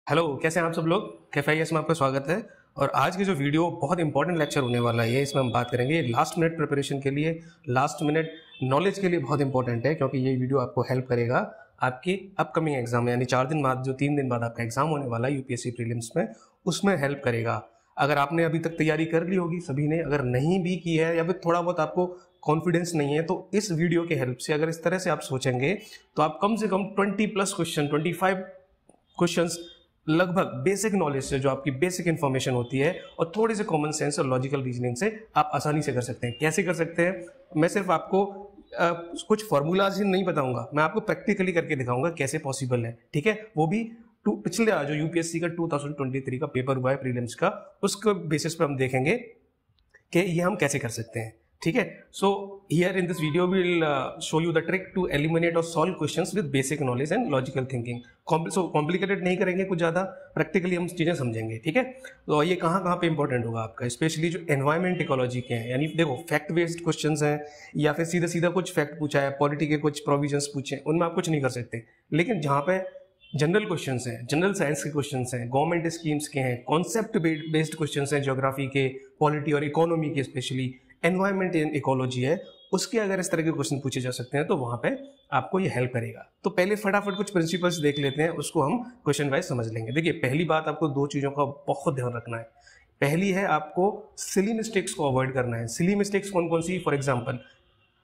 Hello, कैसे हैं आप सब लोग। KFIS में आपका स्वागत है। और आज की जो वीडियो बहुत इंपॉर्टेंट लेक्चर होने वाला है, इसमें हम बात करेंगे लास्ट मिनट प्रिपरेशन के लिए, लास्ट मिनट नॉलेज के लिए बहुत इंपॉर्टेंट है, क्योंकि ये वीडियो आपको हेल्प करेगा आपकी अपकमिंग एग्जाम में, यानी 4 दिन बाद जो 3 दिन बाद आपका एग्जाम होने वाला है यूपीएससी प्रीलिम्स में, उसमें हेल्प करेगा। अगर आपने अभी तक तैयारी कर ली होगी सभी ने, अगर नहीं भी की है या फिर थोड़ा बहुत आपको कॉन्फिडेंस नहीं है, तो इस वीडियो के हेल्प से अगर इस तरह से आप सोचेंगे तो आप कम से कम 20+ क्वेश्चन, 25 क्वेश्चंस लगभग बेसिक नॉलेज से, जो आपकी बेसिक इंफॉर्मेशन होती है और थोड़े से कॉमन सेंस और लॉजिकल रीजनिंग से आप आसानी से कर सकते हैं। कैसे कर सकते हैं, मैं सिर्फ आपको कुछ फॉर्मूलाज ही नहीं बताऊंगा, मैं आपको प्रैक्टिकली करके दिखाऊंगा कैसे पॉसिबल है। ठीक है, वो भी पिछले जो यूपीएससी का 2023 का पेपर हुआ है प्रीलिम्स का, उसके बेसिस पे हम देखेंगे कि ये हम कैसे कर सकते हैं। ठीक है, so here in this video we will show you the trick to eliminate और solve questions with basic knowledge and logical thinking. So complicated नहीं करेंगे कुछ ज्यादा, प्रैक्टिकली हम चीजें समझेंगे। ठीक है, तो ये कहाँ पे इंपॉर्टेंट होगा आपका, स्पेशली जो एनवायरमेंट इकोलॉजी के हैं, यानी देखो फैक्ट बेस्ड क्वेश्चंस हैं या फिर सीधा सीधा कुछ फैक्ट पूछा है, पॉलिटी के कुछ प्रोविजंस पूछे, उनमें आप कुछ नहीं कर सकते। लेकिन जहाँ पे जनरल क्वेश्चंस हैं, जनरल साइंस के क्वेश्चंस हैं, गवर्नमेंट स्कीम्स के हैं, कॉन्सेप्ट बेस्ड क्वेश्चंस हैं, ज्योग्राफी के, पॉलिटी और इकोनॉमी के, स्पेशली एनवायरमेंट एंड इकोलॉजी है, उसके अगर इस तरह के क्वेश्चन पूछे जा सकते हैं तो वहां पे आपको ये हेल्प करेगा। तो पहले फटाफट कुछ प्रिंसिपल्स देख लेते हैं, उसको हम क्वेश्चन वाइज समझ लेंगे। देखिए, पहली बात आपको 2 चीजों का बहुत ध्यान रखना है। पहली है, आपको सिली मिस्टेक्स को अवॉइड करना है। सिली मिस्टेक्स कौन कौन सी, फॉर एग्जाम्पल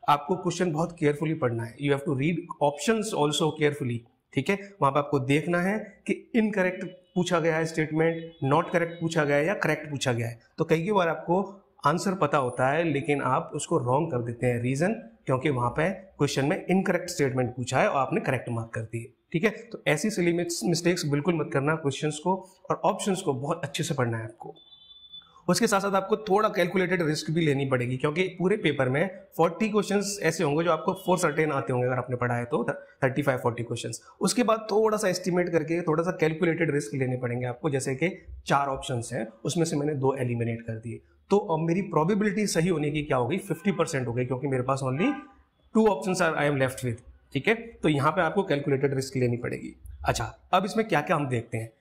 आपको क्वेश्चन बहुत केयरफुली पढ़ना है, you have to read options also carefully. ठीक है, वहां पर आपको देखना है कि इनकरेक्ट पूछा गया है स्टेटमेंट, नॉट करेक्ट पूछा गया है या करेक्ट पूछा गया है। तो कई बार आपको आंसर पता होता है लेकिन आप उसको रॉन्ग कर देते हैं। रीजन, क्योंकि वहां पे क्वेश्चन में इनकरेक्ट स्टेटमेंट पूछा है और आपने करेक्ट मार्क कर दिए। ठीक है, तो ऐसी सिली मिस्टेक्स बिल्कुल मत करना। क्वेश्चंस को और ऑप्शंस को बहुत अच्छे से पढ़ना है आपको। उसके साथ साथ आपको थोड़ा कैलकुलेटेड रिस्क भी लेनी पड़ेगी, क्योंकि पूरे पेपर में 40 क्वेश्चंस ऐसे होंगे जो आपको फॉर सर्टेन आते होंगे, अगर आपने पढ़ा है तो 35-40 क्वेश्चंस। उसके बाद थोड़ा सा एस्टिमेट करके थोड़ा सा कैलकुलेटेड रिस्क लेने पड़ेंगे आपको, जैसे कि 4 ऑप्शंस हैं, उसमें से मैंने 2 एलिमिनेट कर दिए, तो अब मेरी प्रोबेबिलिटी सही होने की क्या होगी, 50% हो गई, क्योंकि मेरे पास only 2 options I am left with. ठीक है, तो यहां पे आपको कैलकुलेटेड रिस्क लेनी पड़ेगी। अच्छा, अब इसमें क्या क्या हम देखते हैं।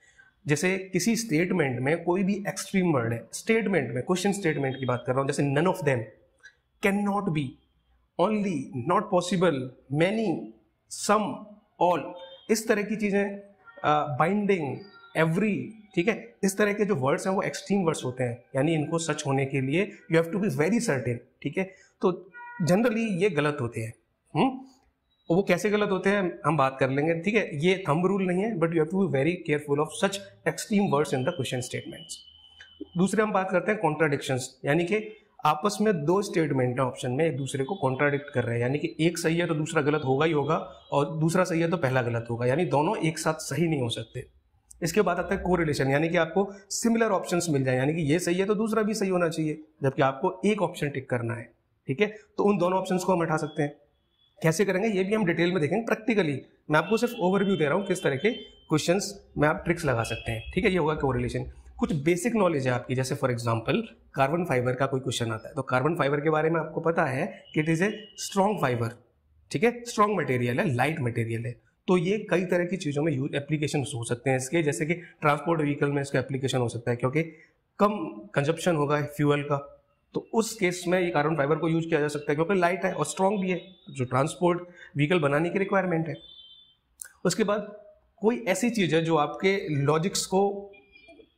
जैसे किसी स्टेटमेंट में कोई भी एक्सट्रीम वर्ड है, स्टेटमेंट में, क्वेश्चन स्टेटमेंट की बात कर रहा हूं, जैसे none of them, can not be, only, not possible, many, some, all, इस तरह की चीजें, बाइंडिंग, एवरी, ठीक है, इस तरह के जो वर्ड्स हैं वो एक्सट्रीम वर्ड्स होते हैं, यानी इनको सच होने के लिए you have to be very certain. ठीक है, तो जनरली ये गलत होते हैं। वो कैसे गलत होते हैं हम बात कर लेंगे। ठीक है, ये थंब रूल नहीं है, but you have to be very careful of such extreme words in the question statements. दूसरे हम बात करते हैं कॉन्ट्राडिक्शंस, यानी कि आपस में 2 स्टेटमेंट है ऑप्शन में, एक दूसरे को कॉन्ट्राडिक्ट कर रहे हैं, यानी कि एक सही है तो दूसरा गलत होगा ही होगा, और दूसरा सही है तो पहला गलत होगा, यानी दोनों एक साथ सही नहीं हो सकते। इसके बाद आता है कोरिलेशन, यानी कि आपको सिमिलर ऑप्शंस मिल जाए, यानी कि ये सही है तो दूसरा भी सही होना चाहिए, जबकि आपको एक ऑप्शन टिक करना है। ठीक है, तो उन दोनों ऑप्शंस को हम हटा सकते हैं। कैसे करेंगे ये भी हम डिटेल में देखेंगे प्रैक्टिकली, मैं आपको सिर्फ ओवरव्यू दे रहा हूं किस तरह के क्वेश्चंस में आप ट्रिक्स लगा सकते हैं। ठीक है, ये होगा कोरिलेशन। कुछ बेसिक नॉलेज है आपकी, जैसे फॉर एग्जांपल कार्बन फाइबर का कोई क्वेश्चन आता है, तो कार्बन फाइबर के बारे में आपको पता है कि it is a strong fibre. ठीक है, स्ट्रॉन्ग मटेरियल है, लाइट मटेरियल है, तो ये कई तरह की चीजों में यूज एप्लीकेशन हो सकते हैं इसके, जैसे कि ट्रांसपोर्ट व्हीकल में इसका एप्लीकेशन हो सकता है, क्योंकि कम कंजप्शन होगा फ्यूअल का, तो उस केस में ये कार्बन फाइबर को यूज किया जा सकता है, क्योंकि लाइट है और स्ट्रॉन्ग भी है, जो ट्रांसपोर्ट व्हीकल बनाने की रिक्वायरमेंट है। उसके बाद कोई ऐसी चीज है जो आपके लॉजिक्स को,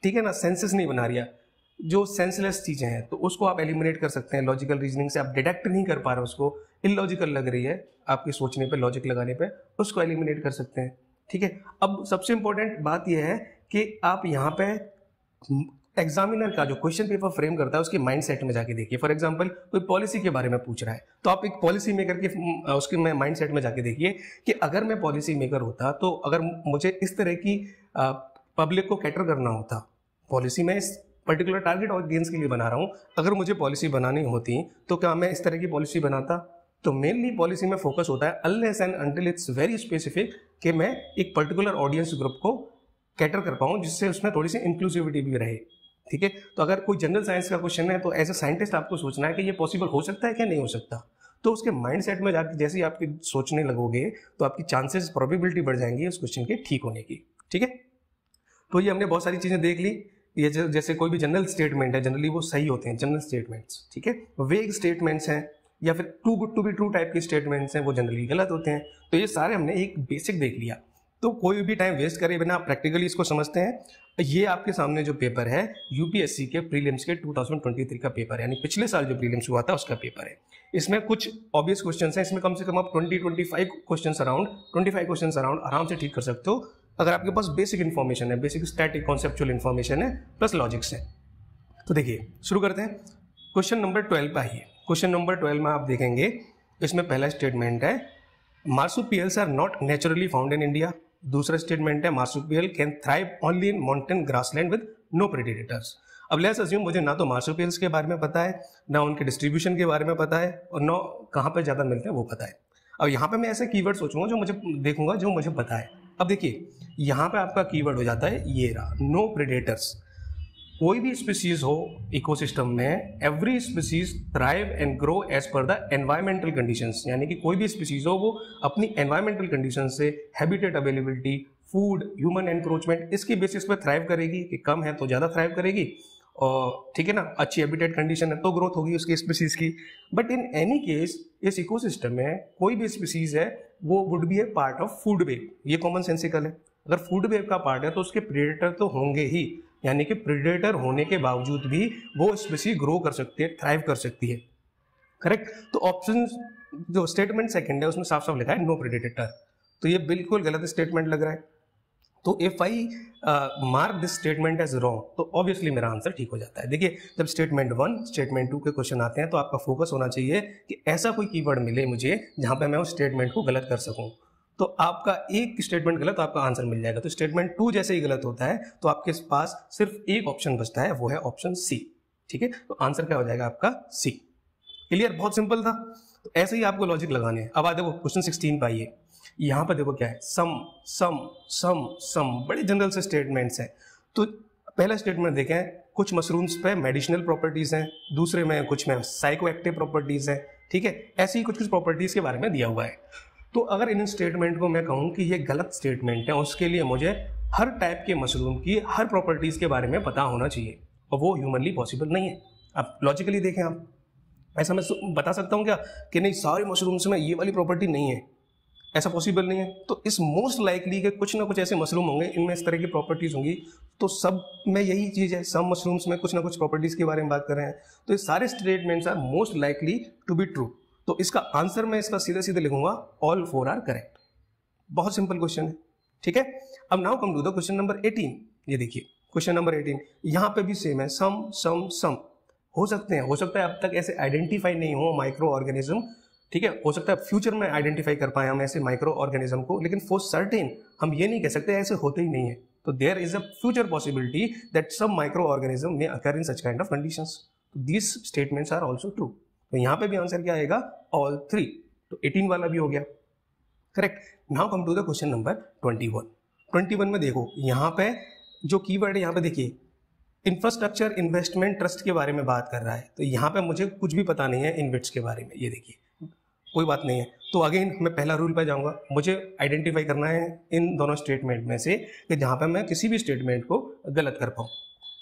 ठीक है ना, सेंसेस नहीं बना रही है, जो सेंसलेस चीजें हैं, तो उसको आप एलिमिनेट कर सकते हैं लॉजिकल रीजनिंग से। आप डिटेक्ट नहीं कर पा रहे, उसको इलॉजिकल लग रही है आपके सोचने पे, लॉजिक लगाने पे, उसको एलिमिनेट कर सकते हैं। ठीक है, अब सबसे इंपॉर्टेंट बात यह है कि आप यहाँ पे एग्जामिनर का जो क्वेश्चन पेपर फ्रेम करता है उसके माइंडसेट में जाके देखिए। फॉर एग्जांपल कोई पॉलिसी के बारे में पूछ रहा है, तो आप एक पॉलिसी मेकर के उसके माइंडसेट में जाके देखिए कि अगर मैं पॉलिसी मेकर होता, तो अगर मुझे इस तरह की पब्लिक को कैटर करना होता, पॉलिसी में इस पर्टिकुलर टारगेट ऑडियंस के लिए बना रहा हूं, अगर मुझे पॉलिसी बनानी होती तो क्या मैं इस तरह की पॉलिसी बनाता। तो मेनली पॉलिसी में फोकस होता है unless and until it's very specific, कि मैं एक पर्टिकुलर ऑडियंस ग्रुप को कैटर कर पाऊं, जिससे उसमें थोड़ी सी इंक्लूसिविटी भी रहे। ठीक है, तो अगर कोई जनरल साइंस का क्वेश्चन है, तो एज ए साइंटिस्ट आपको सोचना है कि ये पॉसिबल हो सकता है क्या नहीं हो सकता। तो उसके माइंडसेट में जाके जैसे ही आप सोचने लगोगे, तो आपकी चांसेस, प्रोबेबिलिटी बढ़ जाएंगी उस क्वेश्चन के ठीक होने की। ठीक है, तो ये हमने बहुत सारी चीज़ें देख ली। ये जैसे कोई भी जनरल स्टेटमेंट है, जनरली वो सही होते हैं जनरल स्टेटमेंट्स, ठीक है। वेग स्टेटमेंट्स हैं या फिर too good to be true type के स्टेटमेंट्स हैं, वो जनरली गलत होते हैं। तो ये सारे हमने एक बेसिक देख लिया। तो कोई भी टाइम वेस्ट करे बिना प्रैक्टिकली इसको समझते हैं। ये आपके सामने जो पेपर है यूपीएससी के प्रीलिम्स के 2023 का पेपर है, यानी पिछले साल जो प्रीलिम्स हुआ था उसका पेपर है। इसमें कुछ ऑब्वियस क्वेश्चंस हैं, इसमें कम से कम आप 25 क्वेश्चंस अराउंड आराम से ठीक कर सकते हो अगर आपके पास बेसिक इन्फॉर्मेशन है, बेसिक स्टैटिक कॉन्सेप्चुअल इन्फॉर्मेशन है प्लस लॉजिक्स है। तो देखिए शुरू करते हैं। क्वेश्चन नंबर 12 पे आइए। क्वेश्चन नंबर 12 में आप देखेंगे, इसमें पहला स्टेटमेंट है marsupials are not naturally found in India. दूसरा स्टेटमेंट है marsupial can thrive only in mountain grassland with no predators. अब लेट्स अज्यूम मुझे ना तो मार्सुपियल्स के बारे में पता है, ना उनके डिस्ट्रीब्यूशन के बारे में पता है, और ना कहाँ पर ज़्यादा मिलते हैं वो पता है। अब यहाँ पे मैं ऐसे कीवर्ड सोचूंगा जो मुझे देखूंगा जो मुझे पता है। अब देखिए यहाँ पे आपका कीवर्ड हो जाता है ये रहा, नो प्रेडेटर्स। कोई भी स्पीसीज हो इकोसिस्टम में, every species thrive and grow as per the environmental conditions, यानी कि कोई भी स्पीसीज हो वो अपनी एनवायरमेंटल कंडीशन से habitat availability, food, human encroachment, इसकी बेसिस पे थ्राइव करेगी कि कम है तो ज़्यादा थ्राइव करेगी, और ठीक है ना, अच्छी हैबिटेट कंडीशन है तो ग्रोथ होगी उसकी स्पीसीज की। बट इन एनी केस इस इकोसिस्टम में कोई भी स्पीसीज है वो would be A part of food web. ये कॉमन सेंसिकल है। अगर फूड वेब का पार्ट है तो उसके प्रेडेटर तो होंगे ही, यानी कि प्रेडेटर होने के बावजूद भी वो स्पीसीज ग्रो कर सकती है, थ्राइव कर सकती है। करेक्ट। तो ऑप्शन जो स्टेटमेंट सेकंड है उसमें साफ साफ लिखा है नो प्रेडेटर, तो ये बिल्कुल गलत स्टेटमेंट लग रहा है। तो if I mark this statement as wrong तो ऑब्वियसली मेरा आंसर ठीक हो जाता है। देखिए जब स्टेटमेंट 1 स्टेटमेंट 2 के क्वेश्चन आते हैं तो आपका फोकस होना चाहिए कि ऐसा कोई कीवर्ड मिले मुझे जहां पे मैं उस स्टेटमेंट को गलत कर सकूं। तो आपका एक स्टेटमेंट गलत, आपका आंसर मिल जाएगा। तो स्टेटमेंट 2 जैसे ही गलत होता है तो आपके पास सिर्फ एक ऑप्शन बचता है, वो है ऑप्शन सी। ठीक है, तो आंसर क्या हो जाएगा आपका सी। क्लियर, बहुत सिंपल था। तो ऐसे ही आपको लॉजिक लगाने हैं। अब आ देखो क्वेश्चन 16 पे आइए। यहाँ पर देखो क्या है, सम सम सम सम, बड़े जनरल से स्टेटमेंट्स हैं। तो पहला स्टेटमेंट देखें, कुछ मशरूम्स पे मेडिसिनल प्रॉपर्टीज हैं, दूसरे में कुछ में साइको एक्टिव प्रॉपर्टीज हैं। ठीक है, ऐसी ही कुछ कुछ प्रॉपर्टीज के बारे में दिया हुआ है। तो अगर इन स्टेटमेंट को मैं कहूँ कि ये गलत स्टेटमेंट है, उसके लिए मुझे हर टाइप के मशरूम की हर प्रॉपर्टीज के बारे में पता होना चाहिए, और वो ह्यूमनली पॉसिबल नहीं है। अब लॉजिकली देखें, आप ऐसा मैं बता सकता हूँ क्या कि नहीं सारे मशरूम्स में ये वाली प्रॉपर्टी नहीं है, ऐसा पॉसिबल नहीं है। तो इस मोस्ट लाइकली के कुछ ना कुछ ऐसे मशरूम होंगे इनमें इस तरह की प्रॉपर्टीज होंगी। तो सब में यही चीज़ है, सब मशरूम्स में कुछ ना कुछ प्रॉपर्टीज के बारे में बात कर रहे हैं। तो ये सारे statements are most likely to be true. तो इसका आंसर मैं इसका सीधे सीधे लिखूंगा ऑल 4 आर करेक्ट। बहुत सिंपल क्वेश्चन है। ठीक है, अब now come to the question number 18। ये देखिए क्वेश्चन नंबर 18, यहाँ पे भी सेम है, सम सम सम। हो सकता है अब तक ऐसे आइडेंटिफाई नहीं हो माइक्रो ऑर्गेनिज्म। ठीक है, हो सकता है फ्यूचर में आइडेंटिफाई कर पाए हम ऐसे माइक्रो ऑर्गेनिज्म को, लेकिन फॉर सर्टेन हम ये नहीं कह सकते ऐसे होते ही नहीं है। तो there is a future possibility that some micro organism may occur in such kind of conditions. These statements are also true. तो यहाँ पे भी आंसर क्या आएगा, ऑल 3। तो 18 वाला भी हो गया correct. Now come to the question number 21। 21 में देखो यहाँ पे जो कीवर्ड है, यहाँ पे देखिए इंफ्रास्ट्रक्चर इन्वेस्टमेंट ट्रस्ट के बारे में बात कर रहा है। तो यहाँ पे मुझे कुछ भी पता नहीं है इन्वेस्ट के बारे में। ये देखिए कोई बात नहीं है। तो अगेन मैं पहला रूल पे जाऊंगा, मुझे आइडेंटिफाई करना है इन दोनों स्टेटमेंट में से कि जहाँ पे मैं किसी भी स्टेटमेंट को गलत कर पाऊँ।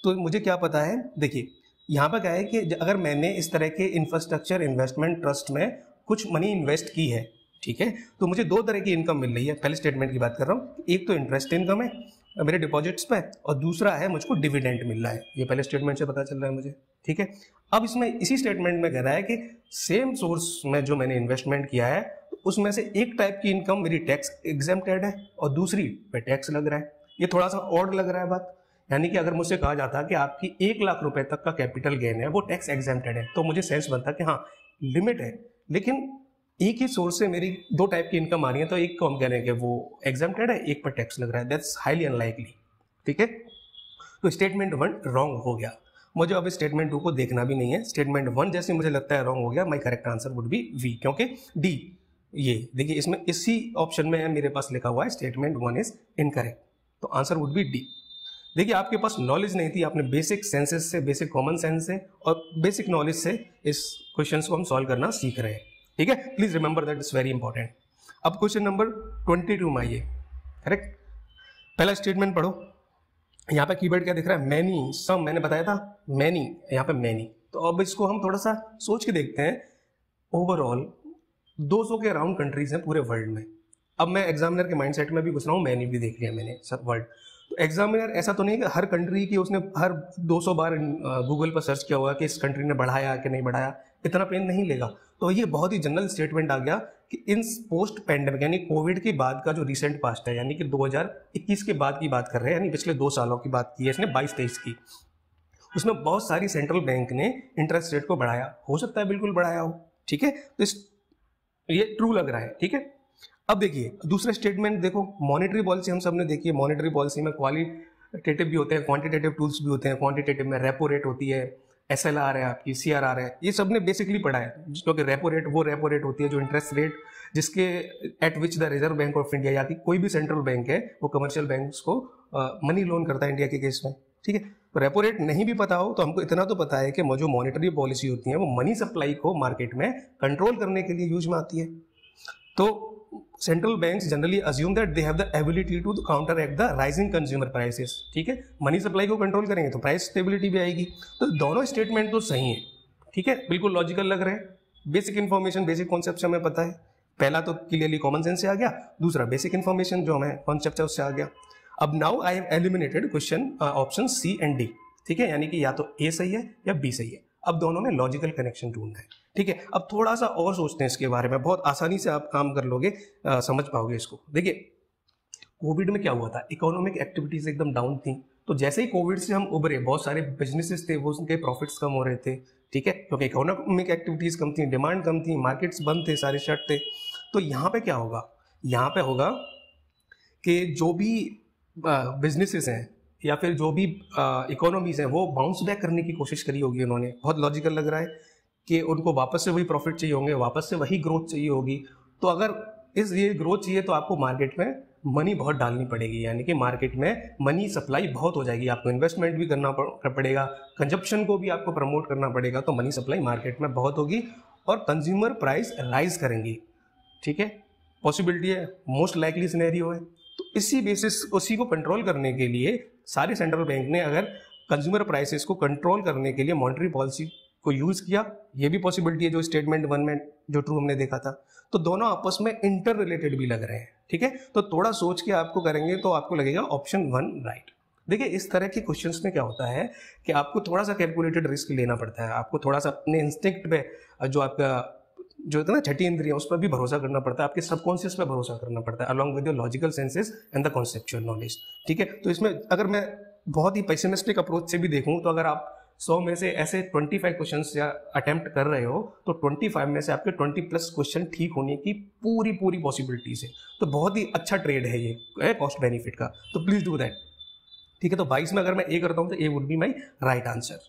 तो मुझे क्या पता है, देखिए यहाँ पर क्या है कि अगर मैंने इस तरह के इंफ्रास्ट्रक्चर इन्वेस्टमेंट ट्रस्ट में कुछ मनी इन्वेस्ट की है, ठीक है, तो मुझे 2 तरह की इनकम मिल रही है। पहले स्टेटमेंट की बात कर रहा हूँ, एक तो इंटरेस्ट इनकम है मेरे डिपॉजिट्स पे, और दूसरा है मुझको डिविडेंड मिल रहा है। ये पहले स्टेटमेंट से पता चल रहा है मुझे। ठीक है, अब इसमें इसी स्टेटमेंट में कह रहा है कि सेम सोर्स में जो मैंने इन्वेस्टमेंट किया है उसमें से एक टाइप की इनकम मेरी टैक्स एग्जेम्प्टेड है और दूसरी पे टैक्स लग रहा है। ये थोड़ा सा ऑड लग रहा है बात। यानी कि अगर मुझसे कहा जाता कि आपकी 1 लाख रुपए तक का कैपिटल गेन है वो टैक्स एग्जेम्प्टेड है, तो मुझे सेंस बनता कि हाँ लिमिट है। लेकिन एक ही सोर्स से मेरी 2 टाइप की इनकम आ रही है, तो एक को हम कह रहे हैं कि वो एग्जेम्प्टेड है, एक पर टैक्स लग रहा है। That's highly unlikely. ठीक है, तो स्टेटमेंट 1 रॉन्ग हो गया। मुझे अब स्टेटमेंट 2 को देखना भी नहीं है। स्टेटमेंट 1 जैसे मुझे लगता है रॉन्ग हो गया, my correct answer would be B, क्योंकि डी ये देखिए इसमें इसी ऑप्शन में है मेरे पास लिखा हुआ है स्टेटमेंट 1 इज इनकरेक्ट। तो आंसर वुड बी डी। देखिए आपके पास नॉलेज नहीं थी, आपने बेसिक सेंसेस से, बेसिक कॉमन सेंस से और बेसिक नॉलेज से इस क्वेश्चन को हम सॉल्व करना सीख रहे हैं। ठीक है, please remember that is very important. अब क्वेश्चन नंबर 22 में आइए। करेक्ट, पहला स्टेटमेंट पढ़ो। यहाँ पे कीवर्ड क्या दिख रहा है, मैनी, सम, मैंने बताया था मैनी, यहाँ पे मैनी। तो अब इसको हम थोड़ा सा सोच के देखते हैं। ओवरऑल 200 के अराउंड कंट्रीज हैं पूरे वर्ल्ड में। अब मैं एग्जामिनर के माइंडसेट में भी घुस रहा हूँ, मैनी भी देख लिया मैंने सब वर्ल्ड। तो एग्जामिनर ऐसा तो नहीं कि हर कंट्री की उसने हर 200 बार गूगल पर सर्च किया होगा कि इस कंट्री ने बढ़ाया कि नहीं बढ़ाया, इतना पेन नहीं लेगा। तो ये बहुत ही जनरल स्टेटमेंट आ गया कि इन पोस्ट पैंडेमिक यानी कोविड के बाद का जो रिसेंट पास्ट है, यानी कि 2021 के बाद की बात कर रहे हैं, यानी पिछले 2 सालों की बात की है इसने, 22-23 की, उसमें बहुत सारी सेंट्रल बैंक ने इंटरेस्ट रेट को बढ़ाया। हो सकता है बिल्कुल बढ़ाया हो, ठीक है, तो ये ट्रू लग रहा है, ठीक है। अब देखिए दूसरा स्टेटमेंट देखो, मॉनेटरी पॉलिसी हम सब ने देखी है। मॉनेटरी पॉलिसी में क्वालिटेटिव भी होते हैं, क्वांटिटेटिव टूल्स भी होते हैं। क्वांटिटेटिव में रेपो रेट होती है, SLR है आपकी, CRR है, ये सब ने बेसिकली पढ़ा है। क्योंकि रेपो रेट वो रेपो रेट होती है जो इंटरेस्ट रेट जिसके eight which the reserve bank of India या कोई भी सेंट्रल बैंक है वो कमर्शियल बैंक्स को मनी लोन करता है इंडिया के केस में, ठीक है। तो रेपो रेट नहीं भी पता हो तो हमको इतना तो पता है कि जो मॉनेटरी पॉलिसी होती है वो मनी सप्लाई को मार्केट में कंट्रोल करने के लिए यूज में आती है। तो central banks generally assume that they have the ability to counteract the rising consumer prices, ठीक है। मनी सप्लाई को कंट्रोल करेंगे तो प्राइस स्टेबिलिटी भी आएगी। तो दोनों स्टेटमेंट तो सही है, ठीक है, बिल्कुल लॉजिकल लग रहे हैं। बेसिक इन्फॉर्मेशन, बेसिक कॉन्सेप्ट हमें पता है। पहला तो क्लियरली कॉमन सेंस से आ गया, दूसरा बेसिक इन्फॉर्मेशन जो हमें कॉन्सेप्ट है उससे आ गया। अब now I have eliminated question option C and D, ठीक है, यानी कि या तो A सही है या B सही है। अब दोनों में लॉजिकल कनेक्शन ढूंढना है, ठीक है। अब थोड़ा सा और सोचते हैं इसके बारे में, बहुत आसानी से आप काम कर लोगे, समझ पाओगे इसको। देखिए कोविड में क्या हुआ था, इकोनॉमिक एक्टिविटीज एकदम डाउन थी। तो जैसे ही कोविड से हम उभरे, बहुत सारे बिजनेसेस थे वो उनके प्रॉफिट्स कम हो रहे थे, ठीक है, क्योंकि इकोनॉमिक एक्टिविटीज कम थी, डिमांड कम थी, मार्केट्स बंद थे, सारे शट थे। तो यहाँ पे क्या होगा, यहाँ पे होगा कि जो भी बिजनेसेस हैं या फिर जो भी इकोनॉमीज हैं वो बाउंस बैक करने की कोशिश करी होगी उन्होंने। बहुत लॉजिकल लग रहा है कि उनको वापस से वही प्रॉफिट चाहिए होंगे, वापस से वही ग्रोथ चाहिए होगी। तो अगर ये ग्रोथ चाहिए तो आपको मार्केट में मनी बहुत डालनी पड़ेगी, यानी कि मार्केट में मनी सप्लाई बहुत हो जाएगी। आपको इन्वेस्टमेंट भी करना पड़ेगा, कंजप्शन को भी आपको प्रमोट करना पड़ेगा। तो मनी सप्लाई मार्केट में बहुत होगी और कंज्यूमर प्राइस राइज करेंगी, ठीक है, पॉसिबिलिटी है, मोस्ट लाइकली सिनेरियो है। तो इसी बेसिस उसी को कंट्रोल करने के लिए सारे सेंट्रल बैंक ने अगर कंज्यूमर प्राइसेस को कंट्रोल करने के लिए मॉनेटरी पॉलिसी को यूज किया, ये भी पॉसिबिलिटी है जो स्टेटमेंट 1 में जो ट्रू हमने देखा था। तो दोनों आपस में इंटर रिलेटेड भी लग रहे हैं, ठीक है। तो थोड़ा सोच के आपको करेंगे तो आपको लगेगा ऑप्शन 1 राइट। देखिए इस तरह के क्वेश्चंस में क्या होता है कि आपको थोड़ा सा कैलकुलेटेड रिस्क लेना पड़ता है, आपको थोड़ा सा अपने इंस्टिंक्ट पे जो आपका जो होता है ना छठी इंद्रियां, उस पर भी भरोसा करना पड़ता है, आपके सबकॉन्शियस पे भरोसा करना पड़ता है along with your logical senses and the conceptual knowledge, ठीक है। तो इसमें अगर मैं बहुत ही पेसिमिस्टिक अप्रोच से भी देखूं तो अगर आप 100 में से ऐसे 25 क्वेश्चंस या अटेम्प्ट कर रहे हो तो 25 में से आपके 20+ क्वेश्चन ठीक होने की पूरी पॉसिबिलिटीज है। तो बहुत ही अच्छा ट्रेड है ये कॉस्ट बेनिफिट का, तो प्लीज डू दैट, ठीक है। तो 22 में अगर मैं ए करता हूं तो A would be my right answer.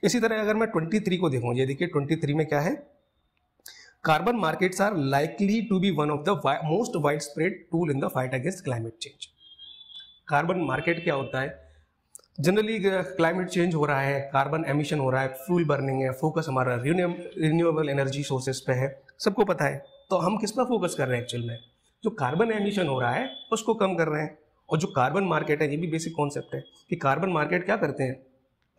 इसी तरह अगर मैं 23 को देखूं, ये देखिए 23 में क्या है, carbon markets are likely to be one of the most widespread tool in the fight against climate change. Carbon market क्या होता है, जनरली क्लाइमेट चेंज हो रहा है, कार्बन एमिशन हो रहा है, फ्यूल बर्निंग है, फोकस हमारा रिन्यूएबल एनर्जी सोर्सेज पे है, सबको पता है। तो हम किस पर फोकस कर रहे हैं एक्चुअल में, जो कार्बन एमिशन हो रहा है उसको कम कर रहे हैं। और जो कार्बन मार्केट है ये भी बेसिक कॉन्सेप्ट है कि कार्बन मार्केट क्या करते हैं,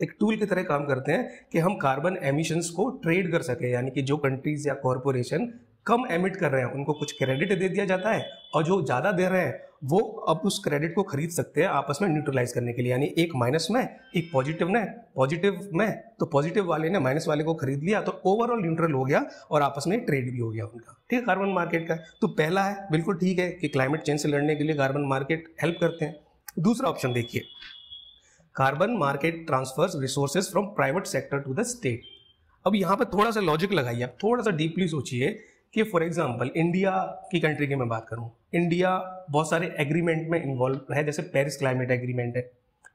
एक टूल की तरह काम करते हैं कि हम कार्बन एमिशंस को ट्रेड कर सके, यानी कि जो कंट्रीज या कॉरपोरेशन कम एमिट कर रहे हैं उनको कुछ क्रेडिट दे दिया जाता है और जो ज़्यादा दे रहे हैं वो अब उस क्रेडिट को खरीद सकते हैं आपस में न्यूट्रलाइज करने के लिए, यानी एक माइनस में एक पॉजिटिव में तो पॉजिटिव वाले ने माइनस वाले को खरीद लिया तो ओवरऑल न्यूट्रल हो गया और आपस में ट्रेड भी हो गया उनका, ठीक है, कार्बन मार्केट का। तो पहला है बिल्कुल ठीक है कि क्लाइमेट चेंज से लड़ने के लिए कार्बन मार्केट हेल्प करते हैं। दूसरा ऑप्शन देखिए, carbon market transfers resources from private sector to the state. अब यहाँ पे थोड़ा सा लॉजिक लगाइए, आप थोड़ा सा डीपली सोचिए कि फॉर एग्जांपल इंडिया की कंट्री की मैं बात करूं, इंडिया बहुत सारे एग्रीमेंट में इन्वॉल्व है, जैसे पेरिस क्लाइमेट एग्रीमेंट है,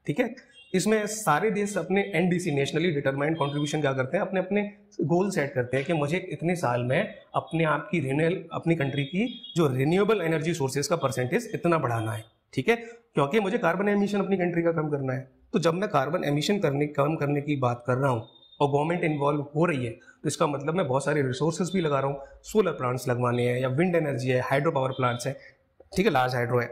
ठीक है। इसमें सारे देश अपने NDC नेशनली डिटरमाइंड कंट्रीब्यूशन क्या करते हैं, अपने अपने गोल सेट करते हैं कि मुझे इतने साल में अपने आप की अपनी कंट्री की जो रिन्यूएबल एनर्जी सोर्सेज का परसेंटेज इतना बढ़ाना है, ठीक है, क्योंकि मुझे कार्बन एमिशन अपनी कंट्री का कम करना है। तो जब मैं कार्बन एमिशन कम करने की बात कर रहा हूँ और गवर्नमेंट इन्वॉल्व हो रही है तो इसका मतलब मैं बहुत सारे रिसोर्सेज भी लगा रहा हूँ, सोलर प्लांट्स लगवाने हैं या विंड एनर्जी है, हाइड्रो पावर प्लांट्स है, ठीक है, लार्ज हाइड्रो है।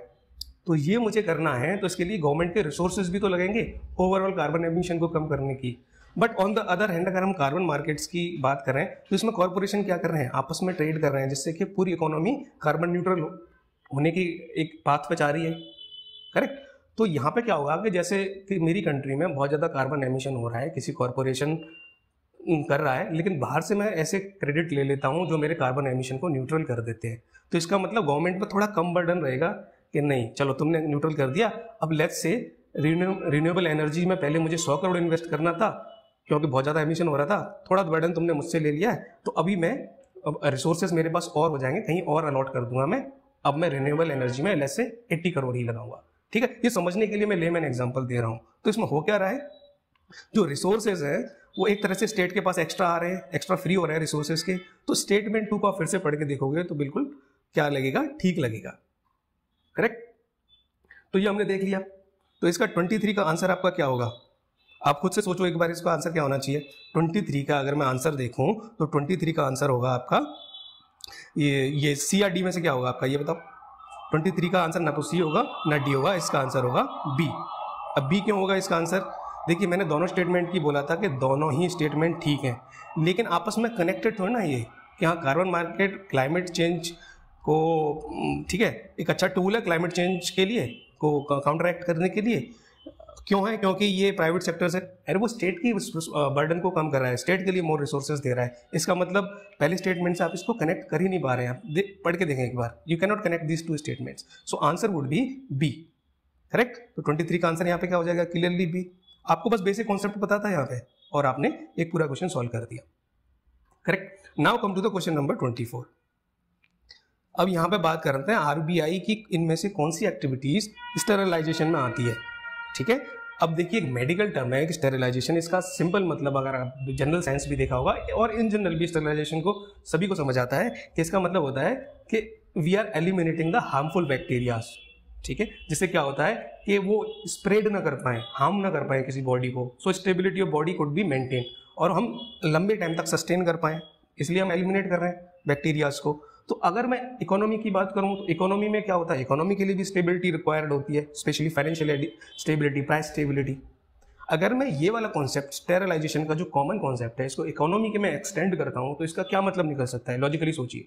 तो ये मुझे करना है, तो इसके लिए गवर्नमेंट के रिसोर्सेज भी तो लगेंगे ओवरऑल कार्बन एमिशन को कम करने की। But on the other hand अगर हम कार्बन मार्केट्स की बात करें तो इसमें कॉर्पोरेशन क्या कर रहे हैं, आपस में ट्रेड कर रहे हैं, जिससे कि पूरी इकोनॉमी कार्बन न्यूट्रल होने की एक पाथ पे जा रही है। करेक्ट। तो यहाँ पे क्या होगा कि जैसे कि मेरी कंट्री में बहुत ज़्यादा कार्बन एमिशन हो रहा है, किसी कॉर्पोरेशन कर रहा है, लेकिन बाहर से मैं ऐसे क्रेडिट ले लेता हूँ जो मेरे कार्बन एमिशन को न्यूट्रल कर देते हैं। तो इसका मतलब गवर्नमेंट पर थोड़ा कम बर्डन रहेगा कि नहीं चलो तुमने न्यूट्रल कर दिया, अब लेट्स से रिन्यूएबल एनर्जी में पहले मुझे 100 करोड़ इन्वेस्ट करना था क्योंकि बहुत ज़्यादा एमिशन हो रहा था, थोड़ा बर्डन तुमने मुझसे ले लिया है, तो अभी मैं रिसोर्सेज मेरे पास और हो जाएंगे, कहीं और अलॉट कर दूंगा मैं, अब मैं रिन्यूएबल एनर्जी में लेट्स से 80 करोड़ ही लगाऊंगा। ठीक है, ये समझने के लिए मैं लेमैन एग्जांपल दे रहा हूँ। तो इसमें हो क्या रहा है, जो रिसोर्सेज है वो एक तरह से स्टेट के पास एक्स्ट्रा आ रहे हैं, एक्स्ट्रा फ्री हो रहे हैं रिसोर्सेज के। तो स्टेटमेंट 2 को फिर से पढ़ के देखोगे तो बिल्कुल क्या लगेगा, ठीक लगेगा। करेक्ट। तो ये हमने देख लिया। तो इसका 23 का आंसर आपका क्या होगा, आप खुद से सोचो एक बार इसका आंसर क्या होना चाहिए। 23 का अगर मैं आंसर देखूं तो 23 का आंसर होगा आपका ये सी या डी में से क्या होगा आपका, ये बताओ। 23 का आंसर ना तो सी होगा ना डी होगा, इसका आंसर होगा बी। अब बी क्यों होगा इसका आंसर, देखिए मैंने दोनों स्टेटमेंट की बोला था कि दोनों ही स्टेटमेंट ठीक हैं, लेकिन आपस में कनेक्टेड थोड़ा ना ये कि हाँ कार्बन मार्केट क्लाइमेट चेंज को, ठीक है, एक अच्छा टूल है क्लाइमेट चेंज के लिए को काउंटरएक्ट करने के लिए। क्यों है, क्योंकि ये प्राइवेट सेक्टर से, अरे वो स्टेट की बर्डन को कम कर रहा है, स्टेट के लिए मोर रिसोर्सेज दे रहा है। इसका मतलब पहले स्टेटमेंट से आप इसको कनेक्ट कर ही नहीं पा रहे हैं, आप पढ़ के देखें एक बार, you can not connect this two statements, so answer would be B. Correct. तो 23 का आंसर यहाँ पे क्या हो जाएगा, क्लियरली बी। आपको बस बेसिक कॉन्सेप्ट पता था यहाँ पे और आपने एक पूरा क्वेश्चन सॉल्व कर दिया। Correct. Now come to the question number 24। अब यहाँ पे बात करते हैं आरबीआई की इनमें से कौन सी एक्टिविटीज स्टेरिलाइजेशन में आती है। ठीक है, अब देखिए एक मेडिकल टर्म है स्टेरिलाइजेशन, इसका सिंपल मतलब अगर आप जनरल साइंस भी देखा होगा और इन जनरल भी स्टेरिलाइजेशन को सभी को समझ आता है कि इसका मतलब होता है कि we are eliminating the harmful bacterias. ठीक है, जिससे क्या होता है कि वो स्प्रेड ना कर पाए, हार्म ना कर पाए किसी बॉडी को, so stability of body could be maintain और हम लंबे टाइम तक सस्टेन कर पाए, इसलिए हम एलिमिनेट कर रहे हैं बैक्टीरियाज को। तो अगर मैं इकोनॉमी की बात करूं तो इकोनॉमी में क्या होता है, इकोनॉमी के लिए भी स्टेबिलिटी रिक्वायर्ड होती है, specially financial stability, price stability. अगर मैं ये वाला कॉन्सेप्ट स्टेरिलाइजेशन का जो कॉमन कॉन्सेप्ट है इसको इकोनॉमी के मैं एक्सटेंड करता हूं तो इसका क्या मतलब निकल सकता है, लॉजिकली सोचिए।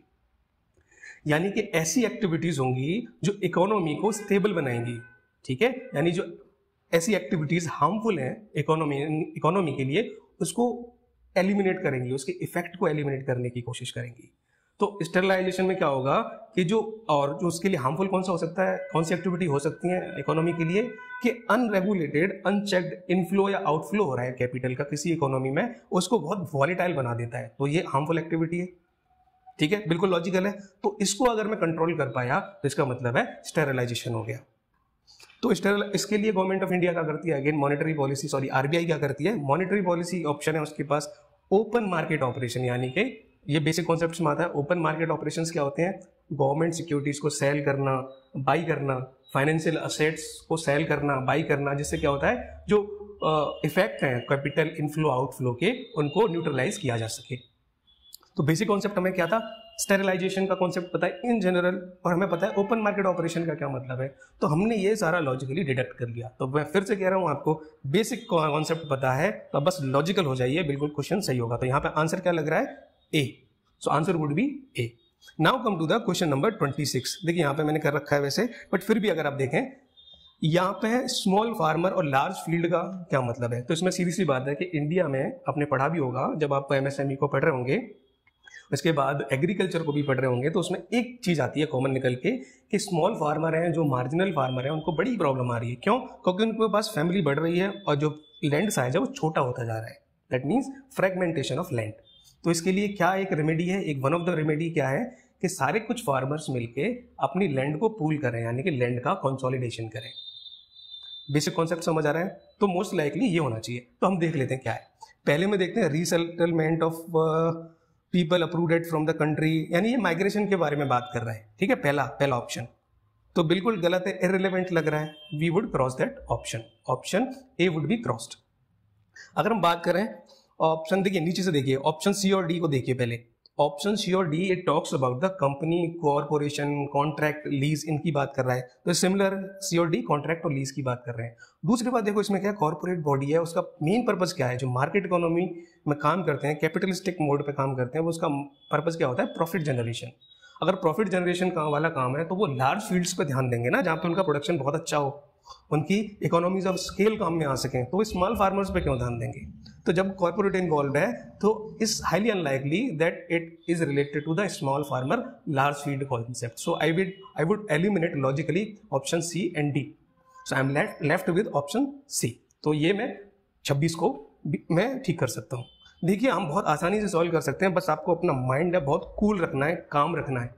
यानी कि ऐसी एक्टिविटीज होंगी जो इकोनॉमी को स्टेबल बनाएंगी। ठीक है, यानी जो ऐसी एक्टिविटीज हार्मफुल हैं इकोनॉमी के लिए उसको एलिमिनेट करेंगी, उसके इफेक्ट को एलिमिनेट करने की कोशिश करेंगी। तो स्टेरिलाइजेशन में क्या होगा कि जो उसके लिए हार्मफुल कौन सा हो सकता है, कौन सी एक्टिविटी हो सकती है इकोनॉमी के लिए कि अनरेगुलेटेड अनचेक्ड इनफ्लो या आउटफ्लो हो रहा है कैपिटल का किसी इकोनॉमी में, उसको बहुत वॉलेटाइल बना देता है, तो ये हार्मफुल एक्टिविटी है। ठीक है, बिल्कुल लॉजिकल है। तो इसको अगर मैं कंट्रोल कर पाया तो इसका मतलब है स्टेरिलाइजेशन हो गया। तो इसके लिए गवर्नमेंट ऑफ इंडिया क्या करती है, again monetary policy, sorry RBI क्या करती है, मॉनेटरी पॉलिसी ऑप्शन है उसके पास ओपन मार्केट ऑपरेशन, यानी कि ये बेसिक कॉन्सेप्ट में आता है। ओपन मार्केट ऑपरेशंस क्या होते हैं, गवर्नमेंट सिक्योरिटीज को सेल करना, बाई करना, फाइनेंशियल असेट्स को सेल करना, बाई करना, जिससे क्या होता है जो इफेक्ट है कैपिटल इनफ्लो आउटफ्लो के उनको न्यूट्रलाइज किया जा सके। तो बेसिक कॉन्सेप्ट हमें क्या था, स्टेरिलाइजेशन का कॉन्सेप्ट पता है इन जनरल, और हमें पता है ओपन मार्केट ऑपरेशन का क्या मतलब है। तो हमने ये सारा लॉजिकली डिडक्ट कर लिया। तो मैं फिर से कह रहा हूँ आपको बेसिक कॉन्सेप्ट पता है तो बस लॉजिकल हो जाइए, बिल्कुल क्वेश्चन सही होगा। तो यहाँ पे आंसर क्या लग रहा है, A. So answer would be A. Now come to the question number 26। देखिए यहाँ पे मैंने कर रखा है वैसे, बट फिर भी अगर आप देखें यहाँ पे स्मॉल फार्मर और लार्ज फील्ड का क्या मतलब है। तो इसमें सीधी सी बात है कि इंडिया में आपने पढ़ा भी होगा, जब आप एमएसएमई को पढ़ रहे होंगे उसके बाद एग्रीकल्चर को भी पढ़ रहे होंगे, तो उसमें एक चीज़ आती है कॉमन निकल के कि स्मॉल फार्मर हैं, जो मार्जिनल फार्मर हैं, उनको बड़ी प्रॉब्लम आ रही है। क्यों, क्योंकि उनके पास फैमिली बढ़ रही है और जो लैंड साइज है वो छोटा होता जा रहा है, that means fragmentation of land. तो इसके लिए क्या एक रेमेडी है, एक वन ऑफ द रेमेडी क्या है कि सारे कुछ फार्मर्स मिलके अपनी लैंड को पूल करें, यानी कि लैंड का कंसोलिडेशन करें। बेसिक कॉन्सेप्ट समझ आ रहा है, तो मोस्ट लाइकली ये होना चाहिए। तो हम देख लेते हैं क्या है। पहले में देखते हैं resettlement of people approved from the country, यानी ये माइग्रेशन के बारे में बात कर रहा है। ठीक है, पहला ऑप्शन तो बिल्कुल गलत है, इररिलेवेंट लग रहा है। We would cross that option, option A would be crossed. अगर हम बात करें ऑप्शन, देखिए नीचे से देखिए, ऑप्शन सी और डी को देखिए पहले। ऑप्शन सी और D it talks about the company, corporation, contract, lease, इनकी बात कर रहा है। तो सिमिलर सी और डी कॉन्ट्रैक्ट और लीज की बात कर रहे हैं। दूसरी बात देखो इसमें क्या, कॉर्पोरेट बॉडी है, उसका मेन पर्पस क्या है, जो मार्केट इकोनॉमी में काम करते हैं, कैपिटलिस्टिक मोड पे काम करते हैं, वो उसका पर्पस क्या होता है, प्रॉफिट जनरेशन। अगर प्रॉफिट जनरेशन वाला काम है तो वो लार्ज फील्ड्स पे ध्यान देंगे ना, जहाँ पे उनका प्रोडक्शन बहुत अच्छा हो, उनकी इकोनॉमीज ऑफ स्केल काम में आ सकें, तो वो स्मॉल फार्मर्स पे क्यों ध्यान देंगे। तो जब कॉर्पोरेट इन्वॉल्व है तो it's highly unlikely that it is related to the small farmer large field concept. So I would eliminate logically option C and D. So I am left with option C. तो ये मैं 26 को मैं ठीक कर सकता हूँ। देखिए हम बहुत आसानी से सॉल्व कर सकते हैं, बस आपको अपना माइंड है बहुत कूल रखना है, काम रखना है,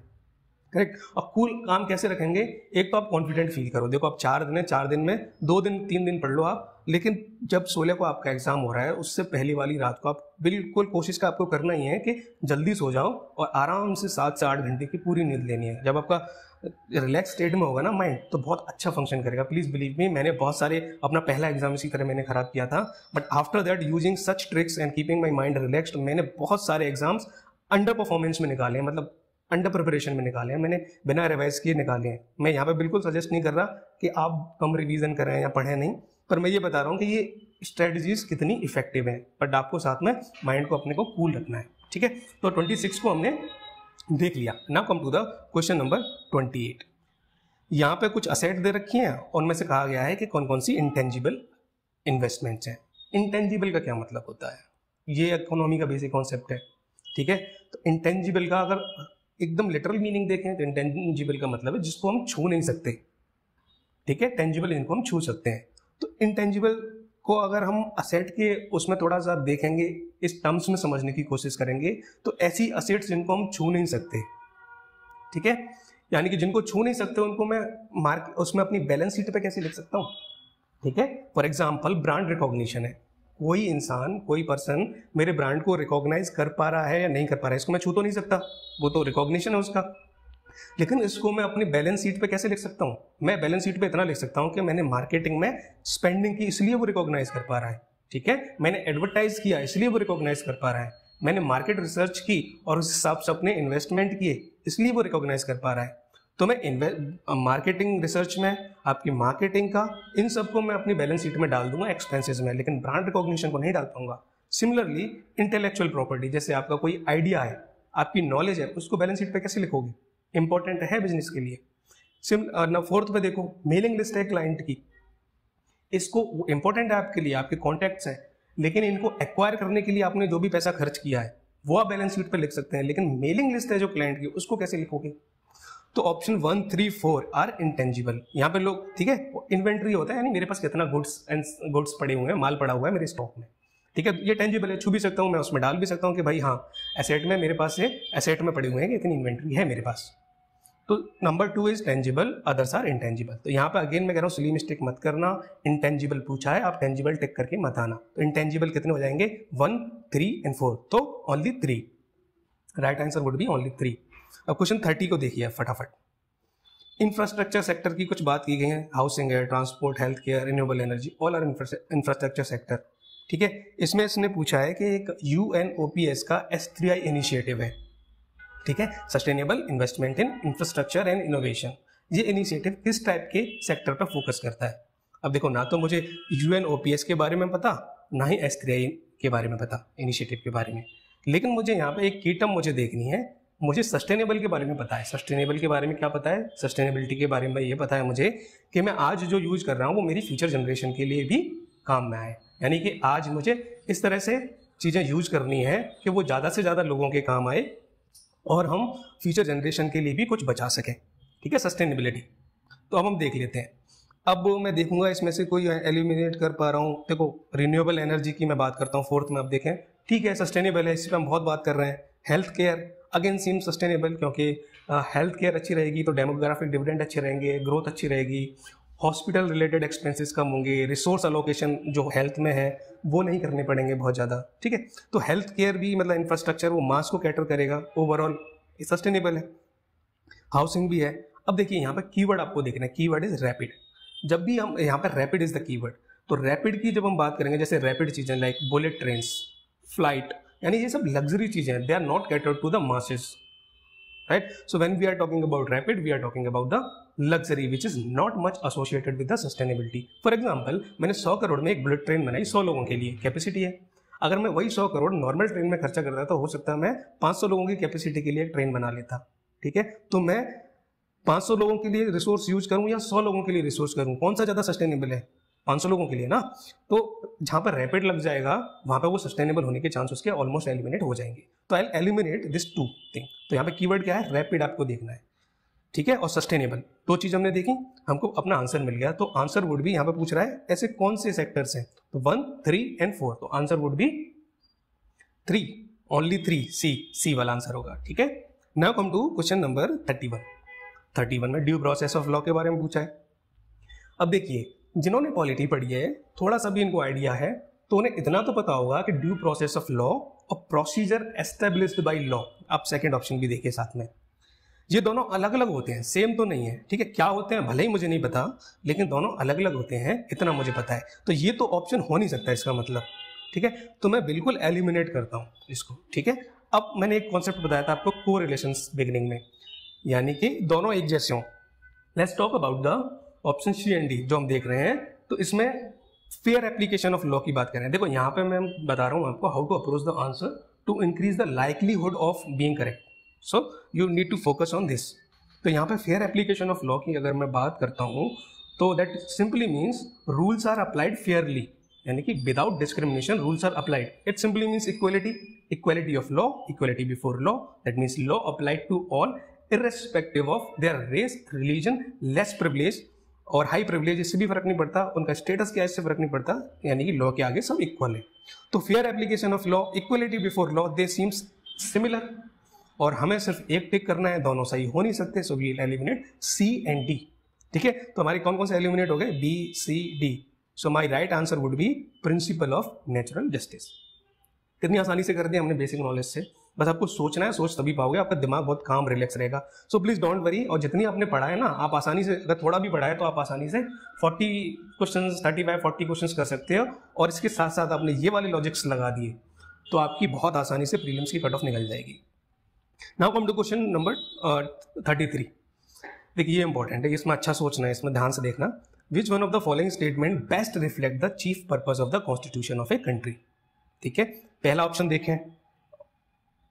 करेक्ट। अब कूल काम कैसे रखेंगे, एक तो आप कॉन्फिडेंट फील करो। देखो आप 4 दिन है, 4 दिन में 2 दिन 3 दिन पढ़ लो आप, लेकिन जब 16 को आपका एग्जाम हो रहा है उससे पहली वाली रात को आप बिल्कुल कोशिश का आपको करना ही है कि जल्दी सो जाओ और आराम से 7 से 8 घंटे की पूरी नींद लेनी है। जब आपका रिलैक्स स्टेट में होगा ना माइंड, तो बहुत अच्छा फंक्शन करेगा। प्लीज बिलीव मी, मैंने बहुत सारे, अपना पहला एग्जाम इसी तरह मैंने खराब किया था, but after that using such tricks and keeping my mind relaxed, मैंने बहुत सारे एग्जाम्स अंडर परफॉर्मेंस में निकाले हैं, मतलब अंडर प्रिपरेशन में निकाले हैं, मैंने बिना रिवाइज किए निकाले हैं। मैं यहाँ पे बिल्कुल सजेस्ट नहीं कर रहा कि आप कम रिवीजन करें या पढ़ें नहीं, पर मैं ये बता रहा हूँ कि ये स्ट्रेटजीज कितनी इफेक्टिव हैं, बट आपको साथ में माइंड को अपने को कूल रखना है, ठीक है। तो 26 को हमने देख लिया। Now come to the question number 28। यहाँ पे कुछ असेट दे रखी हैं, उनमें से कहा गया है कि कौन कौन सी इंटेंजिबल इन्वेस्टमेंट्स हैं। इंटेंजिबल का क्या मतलब होता है, ये इकोनॉमी का बेसिक कॉन्सेप्ट है, ठीक है। तो इंटेंजिबल का अगर एकदम लिटरल मीनिंग देखें तो इंटेंजिबल का मतलब है जिसको हम छू नहीं सकते, ठीक है। टेंजिबल इनको हम छू सकते हैं। तो इंटेंजिबल को अगर हम असेट के उसमें थोड़ा सा देखेंगे, इस टर्म्स में समझने की कोशिश करेंगे, तो ऐसी असेट्स जिनको हम छू नहीं सकते, ठीक है, यानी कि जिनको छू नहीं सकते उनको मैं उसमें अपनी बैलेंस शीट पे कैसे लिख सकता हूँ, ठीक है। फॉर एग्जाम्पल ब्रांड रिकॉग्निशन है, कोई इंसान, कोई पर्सन मेरे ब्रांड को रिकॉग्नाइज कर पा रहा है या नहीं कर पा रहा है, इसको मैं छू तो नहीं सकता, वो तो रिकॉग्निशन है उसका। लेकिन इसको मैं अपनी बैलेंस शीट पे कैसे लिख सकता हूँ, मैं बैलेंस शीट पे इतना लिख सकता हूँ कि मैंने मार्केटिंग में स्पेंडिंग की इसलिए वो रिकॉग्नाइज कर पा रहा है, ठीक है। मैंने एडवर्टाइज किया इसलिए वो रिकॉग्नाइज कर पा रहा है, मैंने मार्केट रिसर्च की और उस हिसाब से अपने इन्वेस्टमेंट किए इसलिए वो रिकॉग्नाइज कर पा रहा है। तो मैं मार्केटिंग रिसर्च में आपकी मार्केटिंग का इन सबको मैं अपनी बैलेंस शीट में डाल दूंगा एक्सपेंसेस में, लेकिन ब्रांड रिकॉग्निशन को नहीं डाल पाऊंगा। सिमिलरली इंटेलेक्चुअल प्रॉपर्टी, जैसे आपका कोई आइडिया है, आपकी नॉलेज है, उसको बैलेंस शीट पे कैसे लिखोगे, इंपॉर्टेंट है बिजनेस के लिए। फोर्थ पे देखो मेलिंग लिस्ट है क्लाइंट की, इसको इंपॉर्टेंट है आपके लिए, आपके कॉन्टैक्ट्स हैं, लेकिन इनको एक्वायर करने के लिए आपने जो भी पैसा खर्च किया है वो आप बैलेंस शीट पे लिख सकते हैं, लेकिन मेलिंग लिस्ट है जो क्लाइंट की, उसको कैसे लिखोगे। तो ऑप्शन 1, 3, 4 आर इंटेंजिबल। यहाँ पे लोग, ठीक है, इन्वेंट्री होता है, यानी मेरे पास कितना गुड्स पड़े हुए हैं, माल पड़ा हुआ है मेरे स्टॉक में, ठीक है, ये टेंजिबल है, छू भी सकता हूँ मैं, उसमें डाल भी सकता हूँ कि भाई हाँ एसेट में मेरे पास है, एसेट में पड़े हुए हैं कि इतनी इन्वेंट्री है मेरे पास। तो number 2 is tangible, others are intangible. तो यहाँ पे अगेन मैं कह रहा हूँ सिली मिस्टेक मत करना, इंटेंजिबल पूछा है, आप टेंजिबल टिक करके मत आना। तो इंटेंजिबल कितने हो जाएंगे, 1, 3 एंड 4, तो only 3, right answer would B only 3। अब क्वेश्चन 30 को देखिए फटाफट। इंफ्रास्ट्रक्चर सेक्टर की कुछ बात की गई है, हाउसिंग है, transport, health care, renewable energy, all are infrastructure sector, ठीक है। इसमें इसने पूछा है कि एक UNOPS का S3I इनिशिएटिव है, ठीक है, sustainable investment in infrastructure and innovation. ये इनिशिएटिव किस टाइप के सेक्टर पर फोकस करता है। अब देखो ना तो मुझे UNOPS के बारे में पता, ना ही S3I के बारे में पता, इनिशिएटिव के बारे में, लेकिन मुझे यहाँ पे एक की टर्म मुझे देखनी है, मुझे सस्टेनेबल के बारे में पता है। सस्टेनेबल के बारे में क्या पता है, सस्टेनेबिलिटी के बारे में ये पता है मुझे कि मैं आज जो यूज कर रहा हूँ वो मेरी फ्यूचर जनरेशन के लिए भी काम में आए, यानी कि आज मुझे इस तरह से चीज़ें यूज करनी है कि वो ज़्यादा से ज़्यादा लोगों के काम आए और हम फ्यूचर जनरेशन के लिए भी कुछ बचा सकें, ठीक है, सस्टेनेबिलिटी। तो अब हम देख लेते हैं। अब मैं देखूंगा इसमें से कोई एलिमिनेट कर पा रहा हूँ। देखो रिन्यूएबल एनर्जी की मैं बात करता हूँ 4th में, अब देखें, ठीक है, सस्टेनेबल है, इस पर हम बहुत बात कर रहे हैं। हेल्थ केयर अगेन सीम सस्टेनेबल, क्योंकि हेल्थ केयर अच्छी रहेगी तो डेमोग्राफिक डिविडेंड अच्छे रहेंगे, ग्रोथ अच्छी रहेगी, हॉस्पिटल रिलेटेड एक्सपेंसेस कम होंगे, रिसोर्स अलोकेशन जो हेल्थ में है वो नहीं करने पड़ेंगे बहुत ज़्यादा, ठीक है। तो हेल्थ केयर भी मतलब इंफ्रास्ट्रक्चर वो मास को कैटर करेगा, ओवरऑल सस्टेनेबल है। हाउसिंग भी है। अब देखिए यहाँ पर कीवर्ड आपको देखना है, कीवर्ड इज रैपिड। जब भी हम यहाँ पर रैपिड इज द कीवर्ड, तो रैपिड की जब हम बात करेंगे, जैसे रैपिड चीज़ें लाइक बुलेट ट्रेन्स, फ्लाइट, यानी ये सब लग्जरी चीजें हैं, they are not catered to the masses, right. So when we are talking about rapid, we are talking about the luxury which is not much associated with the sustainability. For example, मैंने 100 करोड़ में एक bullet train बनाई, 100 लोगों के लिए capacity है. अगर मैं वही 100 करोड़ नॉर्मल ट्रेन में खर्चा करता तो हो सकता है मैं 500 लोगों की कैपेसिटी के लिए एक ट्रेन बना लेता. ठीक है, तो मैं 500 लोगों के लिए रिसोर्स यूज करूं या 100 लोगों के लिए रिसोर्स करूं, कौन सा ज्यादा सस्टेनेबल है? 500 लोगों के लिए ना. तो जहां पर रैपिड लग जाएगा वहां पर वो सस्टेनेबल होने के चांस उसके ऑलमोस्ट एलिमिनेट हो जाएंगे. तो आई एलिमिनेट दिस टू थिंग. तो यहाँ पे कीवर्ड क्या है? रैपिड आपको देखना है. ठीक है, और सस्टेनेबल, दो चीज हमने देखी, हमको अपना आंसर मिल गया. तो आंसर वुड भी यहाँ पे पूछ रहा है ऐसे कौन से सेक्टर्स हैं, तो 1, 3 एंड 4. तो आंसर वुड भी 3, ओनली 3, सी वाला आंसर होगा. ठीक है, now come to question number 31 में ड्यू प्रोसेस ऑफ लॉ के बारे में पूछा है. अब देखिए, जिन्होंने पॉलिटी पढ़ी है, थोड़ा सा भी इनको आइडिया है, तो उन्हें इतना तो पता होगा कि ड्यू प्रोसेस ऑफ लॉ और प्रोसीजर एस्टेब्लिश्ड बाय लॉ. आप सेकंड ऑप्शन भी देखिए साथ में, ये दोनों अलग अलग होते हैं, सेम तो नहीं है. ठीक है, क्या होते हैं भले ही मुझे नहीं पता, लेकिन दोनों अलग अलग होते हैं, इतना मुझे पता है. तो ये तो ऑप्शन हो नहीं सकता इसका मतलब. ठीक है, तो मैं बिल्कुल एलिमिनेट करता हूं इसको. ठीक है, अब मैंने एक कॉन्सेप्ट बताया था आपको को रिलेशंस बिगिनिंग में, यानी कि दोनों एक जैसे हों. Let's talk about the option C and D जो हम देख रहे हैं. तो इसमें फेयर एप्लीकेशन ऑफ लॉ की बात कर रहे हैं. देखो यहाँ पे मैं बता रहा हूँ आपको how to approach the answer to increase the likelihood of being correct. So you need to focus on this. तो यहाँ पे फेयर एप्लीकेशन ऑफ लॉ की अगर मैं बात करता हूँ तो that simply means rules are applied fairly, यानी कि without discrimination rules are applied. It simply means equality of law, equality before law. That means law applied to all irrespective of their race, religion, less privilege और high privilege. इससे भी फर्क नहीं पड़ता, उनका status क्या है इससे फर्क नहीं पड़ता, यानी कि लॉ के आगे सब इक्वल है. तो fair application of law, equality before law, they seems similar. और हमें सिर्फ एक टिक करना है, दोनों सही हो नहीं सकते. So we eliminate C and D. ठीक है, तो हमारी कौन कौन से एलिमिनेट हो गए? B, C, D. So my right answer would be principle of natural justice. कितनी आसानी से कर दिया हमने बेसिक नॉलेज से. बस आपको सोचना है, सोच तभी पाओगे, आपका दिमाग बहुत काम रिलैक्स रहेगा. So please don't worry. और जितनी आपने पढ़ा है ना, आप आसानी से, अगर थोड़ा भी पढ़ा है तो आप आसानी से 40 क्वेश्चन, 35-40 क्वेश्चन कर सकते हो. और इसके साथ साथ आपने ये वाले लॉजिक्स लगा दिए तो आपकी बहुत आसानी से प्रीलिम्स की कट ऑफ निकल जाएगी. Now come to question number 33. देखिए ये इंपॉर्टेंट है, इसमें अच्छा सोचना है, इसमें ध्यान से देखना. Which one of the following statement best reflect the chief purpose of the constitution of a country. ठीक है, पहला ऑप्शन देखें,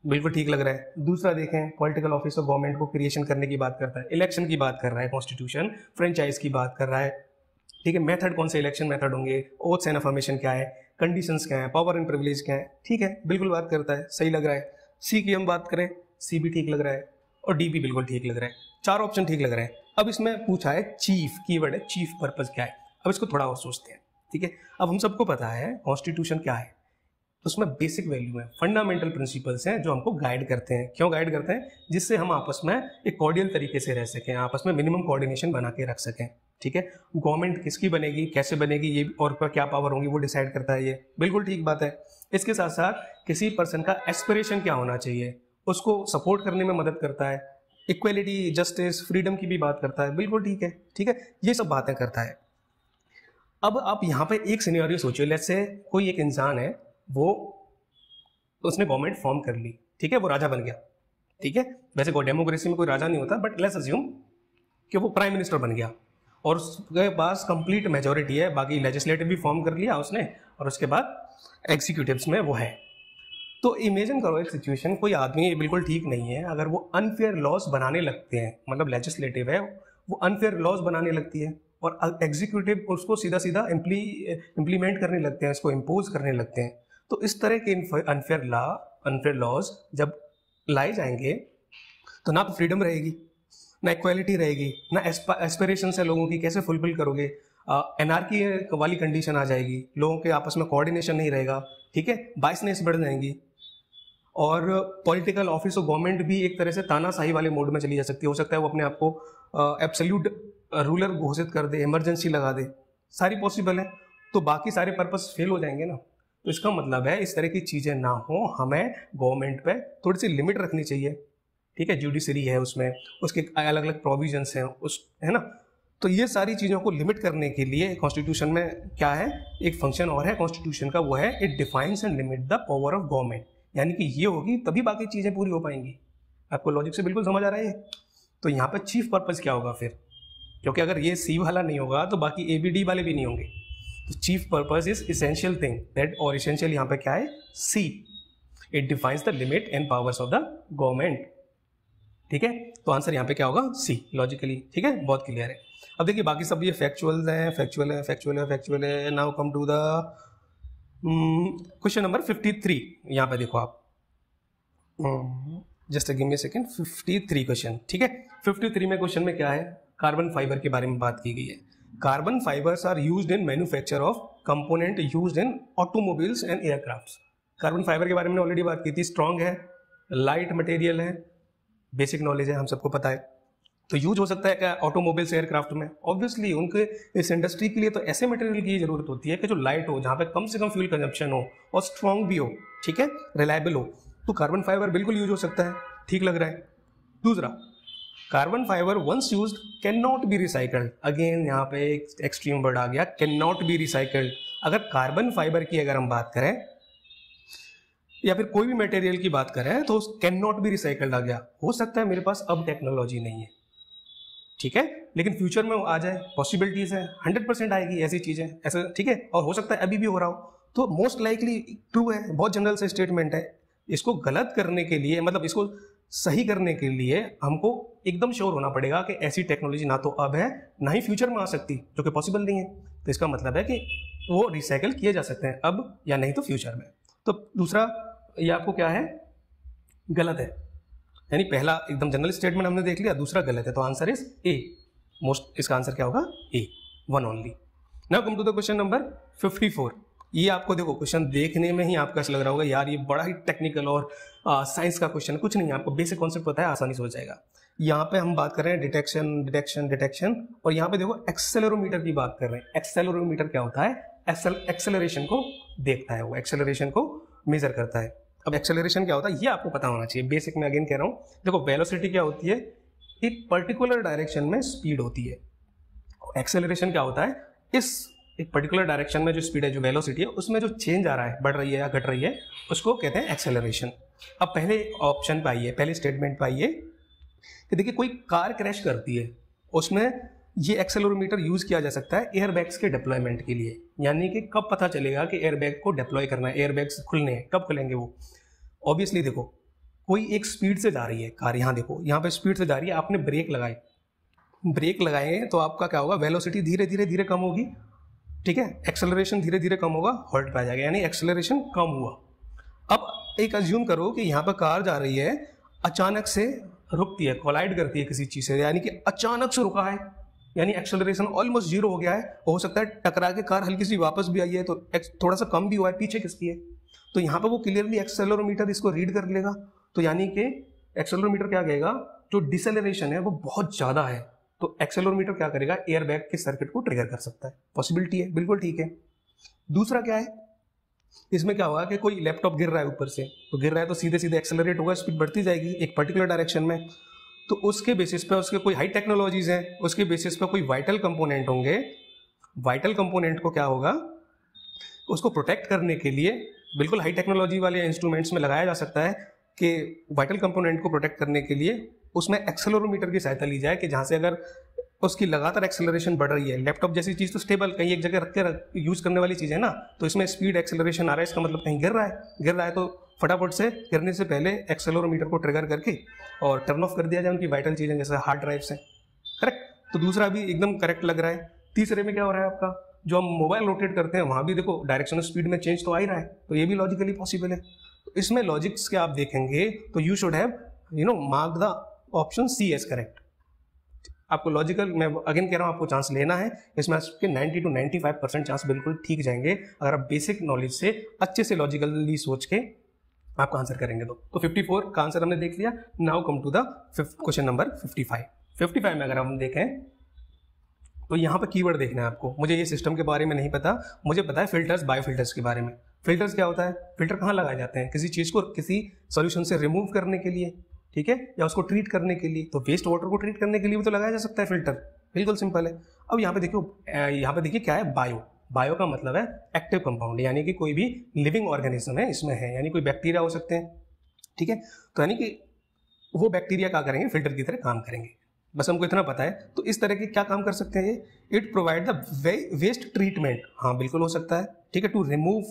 बिल्कुल ठीक लग रहा है. दूसरा देखें, पॉलिटिकल ऑफिस ऑफ गवर्नमेंट को क्रिएशन करने की बात करता है, इलेक्शन की बात कर रहा है कॉन्स्टिट्यूशन, फ्रेंचाइज की बात कर रहा है. ठीक है, मेथड कौन से इलेक्शन मेथड होंगे, ओथ्स एंड अफर्मेशन क्या है, कंडीशंस क्या है, पावर एंड प्रिविलेज क्या है. ठीक है, बिल्कुल बात करता है, सही लग रहा है. सी की हम बात करें, सी भी ठीक लग रहा है और डी भी बिल्कुल ठीक लग रहा है. चार ऑप्शन ठीक लग रहे हैं. अब इसमें पूछा है चीफ, कीवर्ड है चीफ पर्पस क्या है. अब इसको थोड़ा और सोचते हैं. ठीक है, अब हम सबको पता है कॉन्स्टिट्यूशन क्या है, उसमें बेसिक वैल्यू है, फंडामेंटल प्रिंसिपल्स हैं जो हमको गाइड करते हैं. क्यों गाइड करते हैं? जिससे हम आपस में एक कॉर्डियल तरीके से रह सकें, आपस में मिनिमम कोऑर्डिनेशन बना के रख सकें. ठीक है, गवर्नमेंट किसकी बनेगी, कैसे बनेगी, ये और पर क्या पावर होंगी वो डिसाइड करता है. ये बिल्कुल ठीक बात है. इसके साथ साथ किसी पर्सन का एस्पिरेशन क्या होना चाहिए, उसको सपोर्ट करने में मदद करता है. इक्वलिटी, जस्टिस, फ्रीडम की भी बात करता है. बिल्कुल ठीक है. ठीक है, ये सब बातें करता है. अब आप यहाँ पे एक सिनेरियो सोचिए, लेट्स से कोई एक इंसान है, वो उसने गवर्नमेंट फॉर्म कर ली. ठीक है, वो राजा बन गया. ठीक है, वैसे कोई डेमोक्रेसी में कोई राजा नहीं होता, बट लेट्स अज्यूम कि वो प्राइम मिनिस्टर बन गया और उसके पास कंप्लीट मेजोरिटी है, बाकी लेजिस्लेटिव भी फॉर्म कर लिया उसने और उसके बाद एग्जीक्यूटिव्स में वो है. तो इमेजिन करो एक सिचुएशन, कोई आदमी, ये बिल्कुल ठीक नहीं है, अगर वो अनफेयर लॉज बनाने लगते हैं, मतलब लेजिस्लेटिव है वो अनफेयर लॉज बनाने लगती है और एग्जीक्यूटिव उसको सीधा सीधा इम्प्लीमेंट करने लगते हैं, इसको इम्पोज करने लगते हैं. तो इस तरह के अनफेयर लॉज जब लाए जाएंगे तो ना तो फ्रीडम रहेगी, ना इक्वालिटी रहेगी, ना एस्पिरेशन है लोगों की, कैसे फुलफिल करोगे. एनार्की वाली कंडीशन आ जाएगी, लोगों के आपस में कोऑर्डिनेशन नहीं रहेगा. ठीक है, बाइसनेस बढ़ जाएंगी और पॉलिटिकल ऑफिस ऑफ गवर्नमेंट भी एक तरह से तानाशाही वाले मोड में चली जा सकती है. हो सकता है वो अपने आप को एब्सोल्यूट रूलर घोषित कर दे, इमरजेंसी लगा दे, सारी पॉसिबल है. तो बाकी सारे पर्पस फेल हो जाएंगे ना. तो इसका मतलब है इस तरह की चीज़ें ना हो, हमें गवर्नमेंट पे थोड़ी सी लिमिट रखनी चाहिए. ठीक है, जुडिशरी है, उसमें उसके अलग अलग प्रोविजंस हैं, उस है ना. तो ये सारी चीज़ों को लिमिट करने के लिए कॉन्स्टिट्यूशन में क्या है, एक फंक्शन और है कॉन्स्टिट्यूशन का, वो है it defines and limit the power of government. यानी कि ये होगी तभी बाकी चीज़ें पूरी हो पाएंगी। आपको लॉजिक से बिल्कुल समझ आ रहा है? तो यहाँ पर चीफ पर्पज़ क्या होगा फिर, क्योंकि अगर ये सी वाला नहीं होगा तो बाकी ए बी डी वाले भी नहीं होंगे। तो chief purpose is essential thing that, और इसेंशियल यहाँ पे क्या है, C. It defines the limit and powers of the government. ठीक है, तो आंसर यहाँ पे क्या होगा, सी लॉजिकली। ठीक है, बहुत क्लियर है। अब देखिए बाकी सब ये फैक्चुअल है, फैक्चुअल है, फैक्चुअल है, फैक्चुअल है। Now come to the question number 53। यहाँ पे देखो आप, just give me a second, 53 question. ठीक है, 53 में क्वेश्चन में क्या है, कार्बन फाइबर के बारे में बात की गई है। Carbon fibres are used in manufacture of component used in automobiles and aircrafts. Carbon fibre के बारे में ऑलरेडी बात की थी, स्ट्रॉन्ग है, लाइट मटेरियल है, बेसिक नॉलेज है, हम सबको पता है। तो यूज हो सकता है क्या ऑटोमोबाइल्स एयरक्राफ्ट में, ऑब्वियसली उनके इस इंडस्ट्री के लिए तो ऐसे मटेरियल की जरूरत होती है कि जो लाइट हो, जहाँ पे कम से कम फ्यूल कंजप्शन हो और स्ट्रॉन्ग भी हो, ठीक है, रिलायबल हो। तो कार्बन फाइबर बिल्कुल यूज हो सकता है, ठीक लग रहा है। दूसरा, carbon fibre once used can not be recycled. Again यहाँ पे एक एक्सट्रीम वर्ड आ गया, कैन नॉट बी रिसाइकल्ड। अगर कार्बन फाइबर की अगर हम बात करें या फिर कोई भी मटेरियल की बात करें तो कैन नॉट बी रिसाइकल्ड आ गया। हो सकता है मेरे पास अब टेक्नोलॉजी नहीं है, ठीक है, लेकिन फ्यूचर में वो आ जाए, पॉसिबिलिटीज है, 100% आएगी ऐसी चीजें, ऐसा ठीक है। और हो सकता है अभी भी हो रहा हो, तो मोस्ट लाइकली ट्रू है, बहुत जनरल से स्टेटमेंट है। इसको गलत करने के लिए, मतलब इसको सही करने के लिए हमको एकदम श्योर होना पड़ेगा कि ऐसी टेक्नोलॉजी ना तो अब है ना ही फ्यूचर में आ सकती, जो कि पॉसिबल नहीं है। तो इसका मतलब है कि वो रिसाइकल किए जा सकते हैं अब या नहीं तो फ्यूचर में। तो दूसरा ये आपको क्या है, गलत है, यानी पहला एकदम जनरल स्टेटमेंट हमने देख लिया, दूसरा गलत है। तो आंसर इज ए, मोस्ट इसका आंसर क्या होगा, A, one only. Now come to the question number 54। ये आपको देखो क्वेश्चन देखने में ही आपको ऐसा लग रहा होगा यार ये बड़ा ही टेक्निकल और साइंस का क्वेश्चन, कुछ नहीं है, आपको बेसिक कॉन्सेप्ट पता है, आसानी से हो जाएगा। यहाँ पे हम बात कर रहे हैं डिटेक्शन डिटेक्शन डिटेक्शन, और यहाँ पे देखो एक्सेलरोमीटर की बात कर रहे हैं। एक्सेलरोमीटर क्या होता है, एक्सेलरेशन को देखता है, वो एक्सेलरेशन को मेजर करता है। अब एक्सेलरेशन क्या होता है ये आपको पता होना चाहिए, बेसिक में अगेन कह रहा हूँ। देखो वेलोसिटी क्या होती है, एक पर्टिकुलर डायरेक्शन में स्पीड होती है। एक्सेलरेशन क्या होता है, इस एक पर्टिकुलर डायरेक्शन में जो स्पीड है, जो वेलोसिटी है, उसमें जो चेंज आ रहा है, बढ़ रही है या घट रही है, उसको कहते हैं एक्सेलरेशन। अब पहले ऑप्शन पे आइए, पहले स्टेटमेंट पे आइए कि देखिए कोई कार क्रैश करती है, उसमें ये एक्सेलरोमीटर यूज किया जा सकता है एयरबैग्स के डिप्लॉयमेंट के लिए। यानी कि कब पता चलेगा कि एयरबैग को डिप्लॉय करना है, एयरबैग्स खुलने हैं, कब खुलेंगे वो। ऑब्वियसली देखो कोई एक स्पीड से जा रही है कार, यहाँ देखो यहाँ पे स्पीड से जा रही है, आपने ब्रेक लगाई, ब्रेक लगाए तो आपका क्या होगा, वेलोसिटी धीरे धीरे धीरे कम होगी, ठीक है, एक्सेलरेशन धीरे धीरे कम होगा, हॉल्ट पे आ जाएगा, यानी एक्सेलरेशन कम हुआ। अब एक अज्यूम करो कि यहाँ पर कार जा रही है, अचानक से रुकती है, कोलाइड करती है किसी चीज से, यानी कि अचानक से रुका है, यानी एक्सेलरेशन ऑलमोस्ट जीरो हो गया है। हो सकता है टकरा के कार हल्की सी वापस भी आई है तो थोड़ा सा कम भी हुआ है, पीछे किसकी है, तो यहाँ पर वो क्लियरली एक्सेलरोमीटर इसको रीड कर लेगा। तो यानी कि एक्सेलरोमीटर क्या कहेगा, जो डिसेलरेशन है वो बहुत ज्यादा है, तो एक्सेलरोमीटर क्या करेगा, एयरबैग के सर्किट को ट्रिगर कर सकता है, पॉसिबिलिटी है, बिल्कुल ठीक है। दूसरा क्या है, इसमें क्या होगा कि कोई लैपटॉप गिर रहा है ऊपर से, तो गिर रहा है तो सीधे सीधे एक्सेलरेट होगा, स्पीड बढ़ती जाएगी एक पर्टिकुलर डायरेक्शन में। तो उसके बेसिस पे उसके कोई हाई टेक्नोलॉजीज हैं, उसके बेसिस पे कोई वाइटल कंपोनेंट होंगे, वाइटल कंपोनेंट को क्या होगा, उसको प्रोटेक्ट करने के लिए बिल्कुल हाई टेक्नोलॉजी वाले इंस्ट्रूमेंट्स में लगाया जा सकता है कि वाइटल कंपोनेंट को प्रोटेक्ट करने के लिए उसमें एक्सेलरोमीटर की सहायता ली जाए, कि जहाँ से अगर उसकी लगातार एक्सेलरेशन बढ़ रही है, लैपटॉप जैसी चीज़ तो स्टेबल कहीं एक जगह रख के यूज करने वाली चीज़ है ना, तो इसमें स्पीड एक्सेलरेशन आ रहा है, इसका मतलब कहीं गिर रहा है तो फटाफट से गिरने से पहले एक्सेलरोमीटर को ट्रिगर करके और टर्न ऑफ कर दिया जाए उनकी वाइटल चीज़ें जैसे हार्ड ड्राइव से, करेक्ट। तो दूसरा भी एकदम करेक्ट लग रहा है। तीसरे में क्या हो रहा है आपका, जो हम मोबाइल रोटेट करते हैं वहाँ भी देखो डायरेक्शनल स्पीड में चेंज तो आ ही रहा है, तो ये भी लॉजिकली पॉसिबल है। तो इसमें लॉजिक्स के आप देखेंगे तो you should have mark the option C as correct. आपको लॉजिकल, मैं अगेन कह रहा हूँ, आपको चांस लेना है, इसमें आपके 90 to 95% चांस बिल्कुल ठीक जाएंगे अगर आप बेसिक नॉलेज से अच्छे से लॉजिकली सोच के आपका आंसर करेंगे। तो 54 का आंसर हमने देख लिया। Now come to the question number 55। 55 में अगर हम देखें तो यहाँ पर कीवर्ड देखना है आपको। मुझे ये सिस्टम के बारे में नहीं पता, मुझे पता है फिल्टर्स, बायोफिल्टर्स के बारे में। फिल्टर्स क्या होता है, फिल्टर कहाँ लगाए जाते हैं, किसी चीज़ को किसी सोल्यूशन से रिमूव करने के लिए, ठीक है, या उसको ट्रीट करने के लिए। तो वेस्ट वाटर को ट्रीट करने के लिए भी तो लगाया जा सकता है फिल्टर, बिल्कुल सिंपल है। अब यहाँ पे देखिए क्या है, बायो। बायो का मतलब है एक्टिव कंपाउंड, यानी कि कोई भी लिविंग ऑर्गेनिज्म है इसमें है, यानी कोई बैक्टीरिया हो सकते हैं, ठीक है। तो यानी कि वो बैक्टीरिया क्या करेंगे, फिल्टर की तरह काम करेंगे, बस हमको इतना पता है। तो इस तरह के क्या काम कर सकते हैं ये, it provide the waste treatment, हाँ बिल्कुल हो सकता है, ठीक है। To remove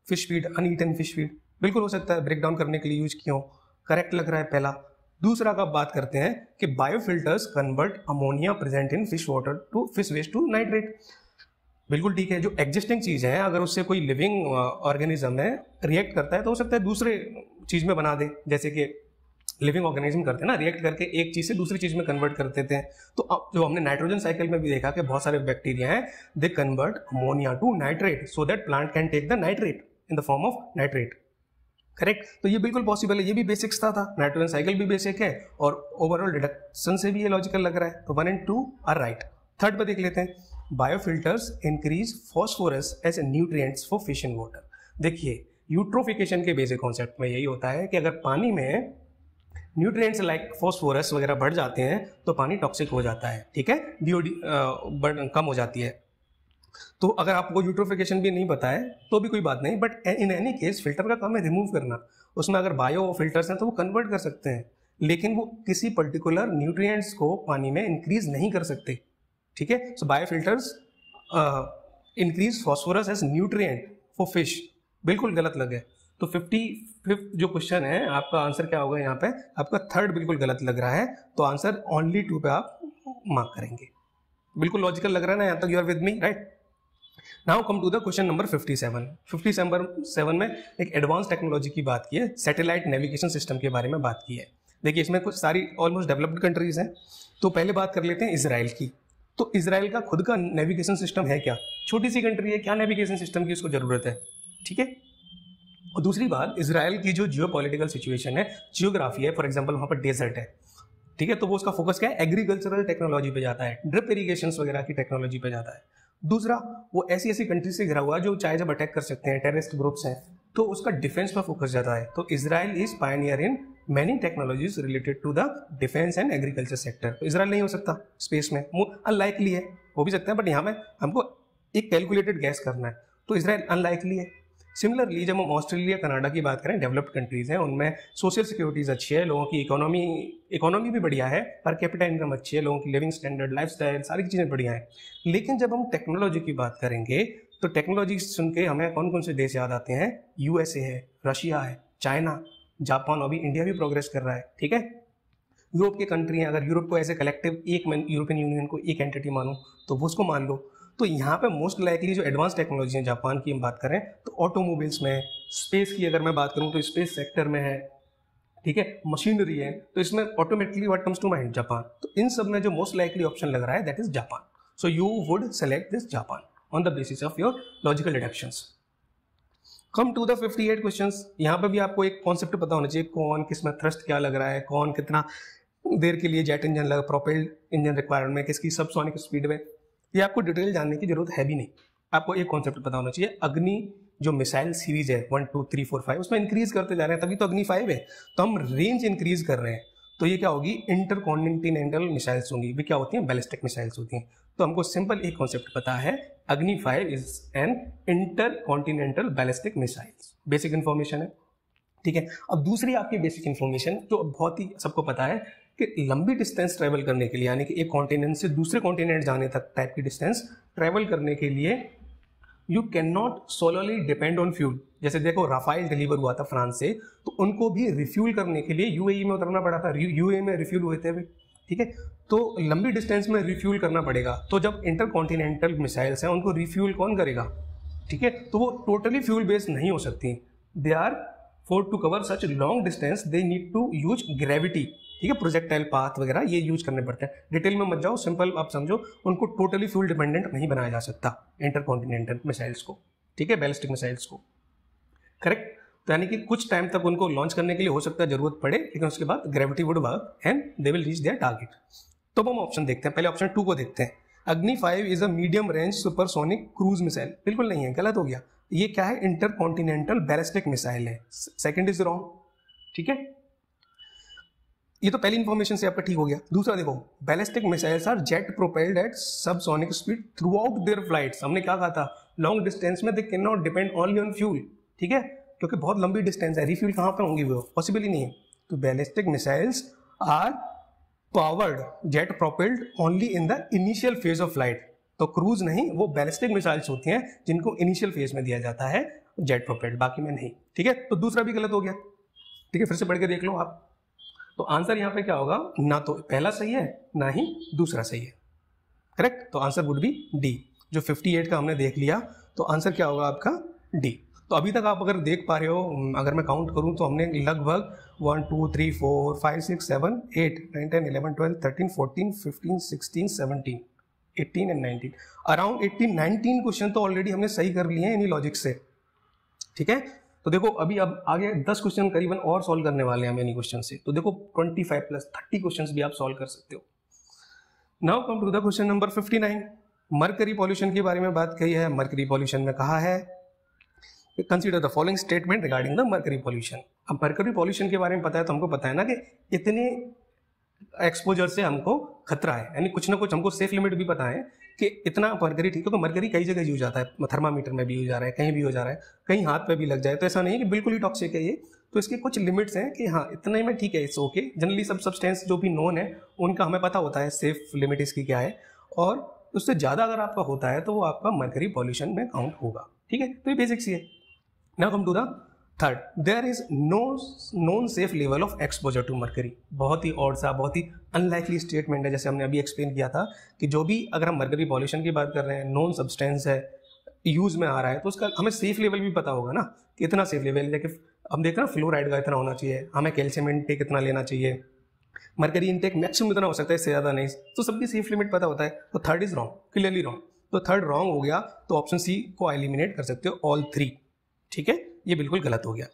fish feed, uneaten fish feed, बिल्कुल हो सकता है, ब्रेक डाउन करने के लिए यूज क्यों, करेक्ट लग रहा है पहला। दूसरा का बात करते हैं कि biofilters convert ammonia present in fish water to fish waste to nitrate, बिल्कुल ठीक है। जो एग्जिस्टिंग चीज है अगर उससे कोई लिविंग ऑर्गेनिज्म है रिएक्ट करता है तो हो सकता है दूसरे चीज में बना दे, जैसे कि लिविंग ऑर्गेनिज्म करते हैं ना, रिएक्ट करके एक चीज से दूसरी चीज में कन्वर्ट कर देते हैं। तो अब जो हमने नाइट्रोजन साइकिल में भी देखा कि बहुत सारे बैक्टीरिया हैं, they convert ammonia to nitrate so that plant can take the nitrate in the form of nitrate, correct. तो ये बिल्कुल पॉसिबल है, ये भी बेसिक्स था नाइट्रोजन साइकिल भी बेसिक है और ओवरऑल डिडक्शन से भी ये लॉजिकल लग रहा है। तो 1 और 2 आर राइट। थर्ड पे देख लेते हैं, biofilters increase phosphorus as nutrients for fish in water. देखिए यूट्रोफिकेशन के बेसिक कॉन्सेप्ट में यही होता है कि अगर पानी में न्यूट्रिएंट्स लाइक फॉस्फोरस वगैरह बढ़ जाते हैं तो पानी टॉक्सिक हो जाता है, ठीक है, बीओडी कम हो जाती है। तो अगर आपको यूट्रोफिकेशन भी नहीं पता है तो भी कोई बात नहीं, but in any case filter का काम है रिमूव करना। उसमें अगर बायो फिल्टर्स हैं तो वो कन्वर्ट कर सकते हैं, लेकिन वो किसी पर्टिकुलर न्यूट्रिएंट्स को पानी में इंक्रीज नहीं कर सकते, ठीक है। So bio filters increase phosphorus as nutrient for fish, बिल्कुल गलत लगे। तो 55 जो क्वेश्चन है आपका आंसर क्या होगा, यहाँ पे आपका थर्ड बिल्कुल गलत लग रहा है, तो आंसर ओनली 2 पे आप मार्क करेंगे। बिल्कुल लॉजिकल लग रहा है ना, यहाँ तक you are with me, right. Now come to the question number 57। 57 में एक एडवांस टेक्नोलॉजी की बात की है, सैटेलाइट नेविगेशन सिस्टम के बारे में बात की है। देखिए इसमें कुछ सारी ऑलमोस्ट डेवलप्ड कंट्रीज हैं। तो पहले बात कर लेते हैं इसराइल की। तो इसराइल का खुद का नेविगेशन सिस्टम है क्या, छोटी सी कंट्री है, क्या नेविगेशन सिस्टम की उसको जरूरत है, ठीक है। और दूसरी बात, इसराइल की जो जियोपॉलिटिकल सिचुएशन है, जियोग्राफी है, फॉर एग्जांपल वहाँ पर डेजर्ट है, ठीक है, तो वो उसका फोकस क्या है, एग्रीकल्चरल टेक्नोलॉजी पे जाता है, ड्रिप इरिगेशन वगैरह की टेक्नोलॉजी पे जाता है। दूसरा, वो ऐसी ऐसी कंट्री से घिरा हुआ है जो चाहे जब अटैक कर सकते हैं, टेररिस्ट ग्रुप्स हैं, तो उसका डिफेंस पर फोकस जाता है। तो Israel is pioneer in many technologies related to the defence and agriculture sector. तो इसराइल नहीं हो सकता स्पेस में, वो अनलाइकली है, हो भी सकता है, बट यहाँ में हमको एक कैलकुलेटेड गैस करना है, तो इसराइल अनलाइकली है। सिमिलरली जब हम ऑस्ट्रेलिया कनाडा की बात करें, डेवलप्ड कंट्रीज हैं, उनमें सोशल सिक्योरिटीज अच्छी है, लोगों की इकोनॉमी भी बढ़िया है, पर कैपिटा इनकम अच्छी है, लोगों की लिविंग स्टैंडर्ड, लाइफस्टाइल, सारी चीज़ें बढ़िया हैं। लेकिन जब हम टेक्नोलॉजी की बात करेंगे तो टेक्नोलॉजी सुन के हमें कौन कौन से देश याद आते हैं, यूएसए है, रशिया है, चाइना, जापान, अभी इंडिया भी प्रोग्रेस कर रहा है, ठीक है। यूरोप की कंट्री हैं, अगर यूरोप को ऐसे कलेक्टिव एक यूरोपियन यूनियन को एक एंटिटी मानो तो वो उसको मान लो। तो यहाँ पे मोस्ट लाइकली जो एडवांस टेक्नोलॉजी है जापान की हम बात करें तो ऑटोमोबाइल्स में, स्पेस की अगर मैं बात करूँ तो स्पेस सेक्टर में है, ठीक है, मशीनरी है, तो इसमें automatically what comes to mind, Japan. तो इन सब में जो मोस्ट लाइकली ऑप्शन लग रहा है that is Japan. So you would select this Japan on the basis of your logical deductions. Come to the 58 questions. यहाँ पे भी आपको एक कॉन्सेप्ट पता होना चाहिए, कौन किस में थ्रस्ट क्या लग रहा है, कौन कितना देर के लिए जेट इंजन लगा, प्रोपेल्ड इंजन रिक्वायरमेंट में, किसकी सबसोनिक स्पीड में, ये आपको डिटेल जानने की जरूरत है भी नहीं। आपको एक कॉन्सेप्ट पता होना चाहिए, अग्नि जो मिसाइल सीरीज है 1 2 3 4 5 उसमें इंक्रीज करते जा रहे हैं, तभी तो अग्नि 5 है, तो हम रेंज इंक्रीज कर रहे हैं, तो ये क्या होगी, इंटरकॉन्टिनेंटल मिसाइल्स होंगी। भी क्या होती हैं, बैलिस्टिक मिसाइल्स होती हैं। तो हमको सिंपल एक कॉन्सेप्ट पता है, अग्नि 5 is an intercontinental ballistic missiles, basic information है, ठीक है। अब दूसरी आपकी बेसिक इन्फॉर्मेशन जो बहुत ही सबको पता है कि लंबी डिस्टेंस ट्रैवल करने के लिए, यानी कि एक कॉन्टिनेंट से दूसरे कॉन्टिनेंट जाने तक टाइप की डिस्टेंस ट्रैवल करने के लिए you can not solely depend on fuel. जैसे देखो राफेल डिलीवर हुआ था फ्रांस से, तो उनको भी रिफ्यूल करने के लिए यूएई में उतरना पड़ा था, यूएई में रिफ्यूल हुए थे, ठीक है। तो लंबी डिस्टेंस में रिफ्यूल करना पड़ेगा, तो जब इंटरकॉन्टिनेंटल मिसाइल्स हैं उनको रिफ्यूल कौन करेगा, ठीक है। तो वो टोटली फ्यूल बेस्ड नहीं हो सकती, they are for to cover such long distance they need to use gravity, ठीक है, प्रोजेक्टाइल पाथ वगैरह ये यूज करने पड़ते हैं। डिटेल में मत जाओ, सिंपल आप समझो, उनको टोटली फ्यूल डिपेंडेंट नहीं बनाया जा सकता इंटरकॉन्टिनेंटल मिसाइल्स को, ठीक है, बैलिस्टिक मिसाइल्स को, करेक्ट। तो यानी कि कुछ टाइम तक उनको लॉन्च करने के लिए हो सकता है जरूरत पड़े, लेकिन उसके बाद gravity would work and they will reach their target. तो हम ऑप्शन देखते हैं, पहले ऑप्शन 2 को देखते हैं, अग्नि 5 is a medium range supersonic cruise missile. बिल्कुल नहीं है, गलत हो गया, ये क्या है, इंटरकॉन्टिनेंटल बैलिस्टिक मिसाइल है, सेकंड इज रॉन्ग, ठीक है। ये तो पहली इंफॉर्मेशन से आपका ठीक हो गया। दूसरा देखो, ballistic missiles are jet propelled at subsonic speed throughout their flights. हमने क्या कहा था, लॉन्ग डिस्टेंस में they can not depend only on fuel, ठीक है, क्योंकि बहुत लंबी डिस्टेंस है, रिफ्यूल कहाँ पे होंगी, वो पॉसिबल ही नहीं है। तो ballistic missiles are powered jet propelled only in the initial phase of flight. तो क्रूज नहीं, वो बैलिस्टिक मिसाइल्स होती हैं जिनको इनिशियल फेज में दिया जाता है जेट प्रोपेल्ड, बाकी में नहीं, ठीक है। तो दूसरा भी गलत हो गया, ठीक है, फिर से पढ़ के देख लो आप। तो आंसर यहाँ पे क्या होगा, ना तो पहला सही है ना ही दूसरा सही है, करेक्ट। तो आंसर वुड बी डी। जो 58 का हमने देख लिया, तो आंसर क्या होगा आपका डी। तो अभी तक आप अगर देख पा रहे हो, अगर मैं काउंट करूं तो हमने लगभग 1 2 3 4 5 6 7 8 9 10 11 12 13 14 15 16 17 18 एंड 19, अराउंड 18 19 क्वेश्चन तो ऑलरेडी हमने सही कर लिए हैं इन्हीं लॉजिक से, ठीक है। तो देखो अभी अब आगे 10 क्वेश्चन करीबन और सॉल्व करने वाले हैं हम इन्हीं क्वेश्चन से। तो देखो 25 प्लस 30 क्वेश्चन भी आप सॉल्व कर सकते हो। Now come to the question number 59। Mercury pollution के बारे में बात कही है। मरकरी पॉल्यूशन में कहा है consider the following statement regarding the mercury pollution. अब मरकरी पॉल्यूशन के बारे में पता है तो हमको पता है ना कि इतने एक्सपोजर से हमको खतरा है, यानी कुछ ना कुछ हमको सेफ लिमिट भी पता है कि इतना मरकरी, ठीक है। तो मरकरी कई जगह यूज आता है, थर्मामीटर में भी यूज आ रहा है, कहीं भी यूज आ रहा है, कहीं हाथ पे भी लग जाए, तो ऐसा नहीं है कि बिल्कुल ही टॉक्सिक है ये। तो इसके कुछ लिमिट्स हैं कि हाँ इतने में ठीक है, इट्स ओके। जनरली सब सब्सटेंस जो भी नोन है उनका हमें पता होता है सेफ लिमिट इसकी क्या है, और उससे ज़्यादा अगर आपका होता है तो वो आपका मरकरी पॉल्यूशन में काउंट होगा, ठीक है। तो ये बेसिक्स ही है। Now come to the third, there is no non safe level of exposure to mercury. बहुत ही ऑड सा, बहुत ही अनलाइकली स्टेटमेंट है, जैसे हमने अभी एक्सप्लेन किया था कि जो भी अगर हम मरकरी पॉल्यूशन की बात कर रहे हैं, नॉन सब्सटेंस है, यूज में आ रहा है, तो उसका हमें सेफ लेवल भी पता होगा ना कि इतना सेफ लेवल है। कि हम देखते हैं ना फ्लोराइड का इतना होना चाहिए, हमें कैल्शियम इनटेक इतना लेना चाहिए, मरकरी इनटेक मैक्सिमम इतना हो सकता है, इससे ज़्यादा नहीं। तो सबकी सेफ लिमिट पता होता है। तो third is wrong, clearly wrong. तो थर्ड रॉन्ग हो गया, तो ऑप्शन सी को एलिमिनेट कर सकते हो, ऑल 3, ठीक है, ये बिल्कुल गलत हो गया।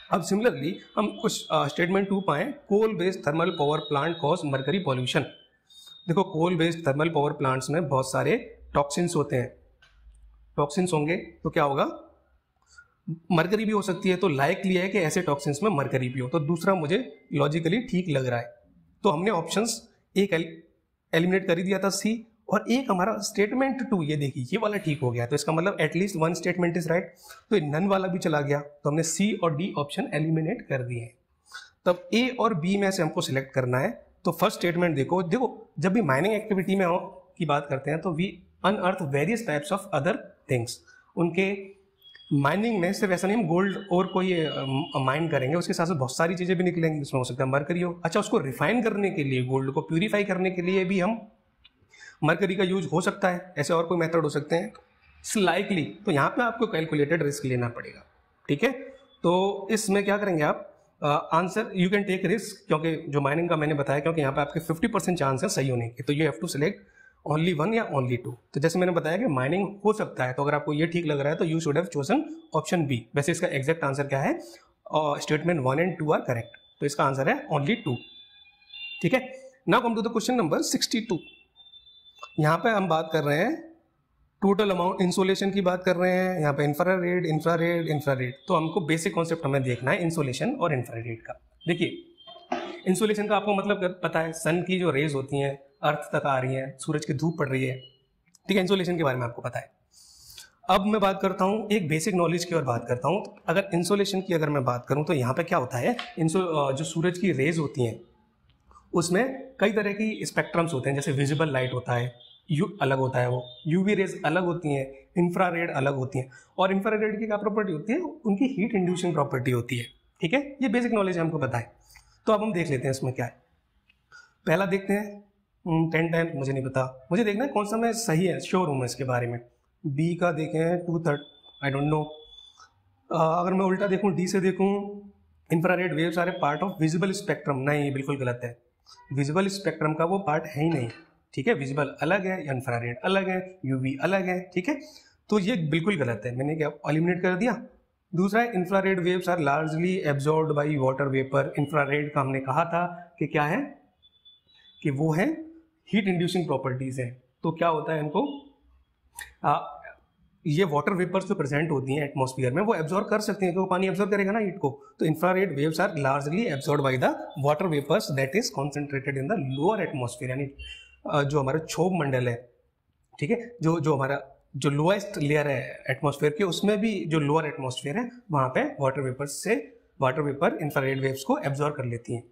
अब सिमिलरली हम कुछ स्टेटमेंट 2 पाएं, coal based thermal power plant cause mercury pollution. देखो coal based thermal power plants में बहुत सारे टॉक्सिन्स होते हैं, टॉक्सिन्स होंगे तो क्या होगा, मरकरी भी हो सकती है। तो लाइकली है कि ऐसे टॉक्सिन्स में मरकरी भी हो। तो दूसरा मुझे लॉजिकली ठीक लग रहा है। तो हमने ऑप्शंस एक एलिमिनेट कर ही दिया था, सी, और एक हमारा स्टेटमेंट 2, ये देखिए ये वाला ठीक हो गया। तो इसका मतलब एटलीस्ट 1 स्टेटमेंट इज राइट। तो नन वाला भी चला गया, तो हमने सी और डी ऑप्शन एलिमिनेट कर दिए। तब ए और बी में से हमको सिलेक्ट करना है। तो फर्स्ट स्टेटमेंट देखो जब भी माइनिंग एक्टिविटी में की बात करते हैं तो we unearth various types of other things. उनके माइनिंग में सिर्फ ऐसा नहीं हम गोल्ड और कोई माइन करेंगे, उसके साथ साथ बहुत सारी चीज़ें भी निकलेंगी, उसमें हो सकता है मरकरी हो। अच्छा, उसको रिफाइन करने के लिए, गोल्ड को प्यूरिफाई करने के लिए भी हम मरकरी का यूज हो सकता है। ऐसे और कोई मेथड हो सकते हैं स्लाइकली। तो यहाँ पे आपको कैलकुलेटेड रिस्क लेना पड़ेगा, ठीक है। तो इसमें क्या करेंगे आप, answer you can take risk, क्योंकि जो माइनिंग का मैंने बताया, क्योंकि यहाँ पे आपके 50% चांस है सही होने के। तो you have to select only 1 या ओनली 2। तो जैसे मैंने बताया कि माइनिंग हो सकता है, तो अगर आपको ये ठीक लग रहा है तो you should have chosen option B. वैसे इसका एग्जैक्ट आंसर क्या है, स्टेटमेंट 1 एंड 2 आर करेक्ट, तो इसका आंसर है ओनली 2, ठीक है। Now come to the question number 62। यहाँ पे हम बात कर रहे हैं टोटल अमाउंट इंसोलेशन की बात कर रहे हैं। यहाँ पे इंफ्रारेड इंफ्रारेड इंफ्रारेड। तो हमको बेसिक कॉन्सेप्ट हमें देखना है इंसोलेशन और इंफ्रारेड का। देखिए इंसोलेशन का आपको मतलब पता है, सन की जो रेज होती हैं अर्थ तक आ रही हैं, सूरज की धूप पड़ रही है, ठीक है। इंसोलेशन के बारे में आपको पता है। अब मैं बात करता हूँ एक बेसिक नॉलेज की और बात करता हूँ। अगर इंसोलेशन की अगर मैं बात करूँ तो यहाँ पे क्या होता है, जो सूरज की रेज होती हैं उसमें कई तरह की स्पेक्ट्रम्स होते हैं। जैसे विजिबल लाइट होता है, अलग होता है, वो यूवी रेज अलग होती हैं, इंफ्रारेड अलग होती हैं। और इंफ्रारेड की क्या प्रॉपर्टी होती है, उनकी हीट इंड्यूसिंग प्रॉपर्टी होती है, ठीक है। ये बेसिक नॉलेज हमको पता है। तो अब हम देख लेते हैं इसमें क्या है। पहला देखते हैं 10 टाइम, मुझे नहीं पता, मुझे देखना है कौन सा मैं सही है, श्योर हूँ मैं इसके बारे में। बी का देखें 2/3, आई डोंट नो। अगर मैं उल्टा देखूँ, डी से देखूँ, infrared waves are a part of visible spectrum, नहीं बिल्कुल गलत है। विजिबल स्पेक्ट्रम का वो पार्ट है ही नहीं, ठीक है। विजिबल अलग है, इंफ्रारेड अलग है, यूवी अलग है, ठीक है। तो ये बिल्कुल गलत है, मैंने क्या एलिमिनेट कर दिया। दूसरा है infrared waves are largely absorbed by water vapour. Infrared का हमने कहा था कि क्या है, कि वो है हीट इंड्यूसिंग प्रॉपर्टीज है। तो क्या होता है इनको, ये वाटर वेपर्स जो प्रेजेंट होती हैं एटमॉस्फेयर में वो एब्जॉर्ब कर सकती हैं, क्योंकि पानी एब्जॉर्ब करेगा ना हीट को। तो infrared waves are largely absorbed by the water vapours that is concentrated in the lower atmosphere, यानी जो हमारा क्षोभ मंडल है, ठीक है, जो हमारा जो लोएस्ट लेयर है एटमॉस्फेयर की, उसमें भी जो लोअर एटमॉस्फेयर है वहाँ पे वाटर वेपर इंफ्रारेड वेव्स को एब्जॉर्ब कर लेती हैं,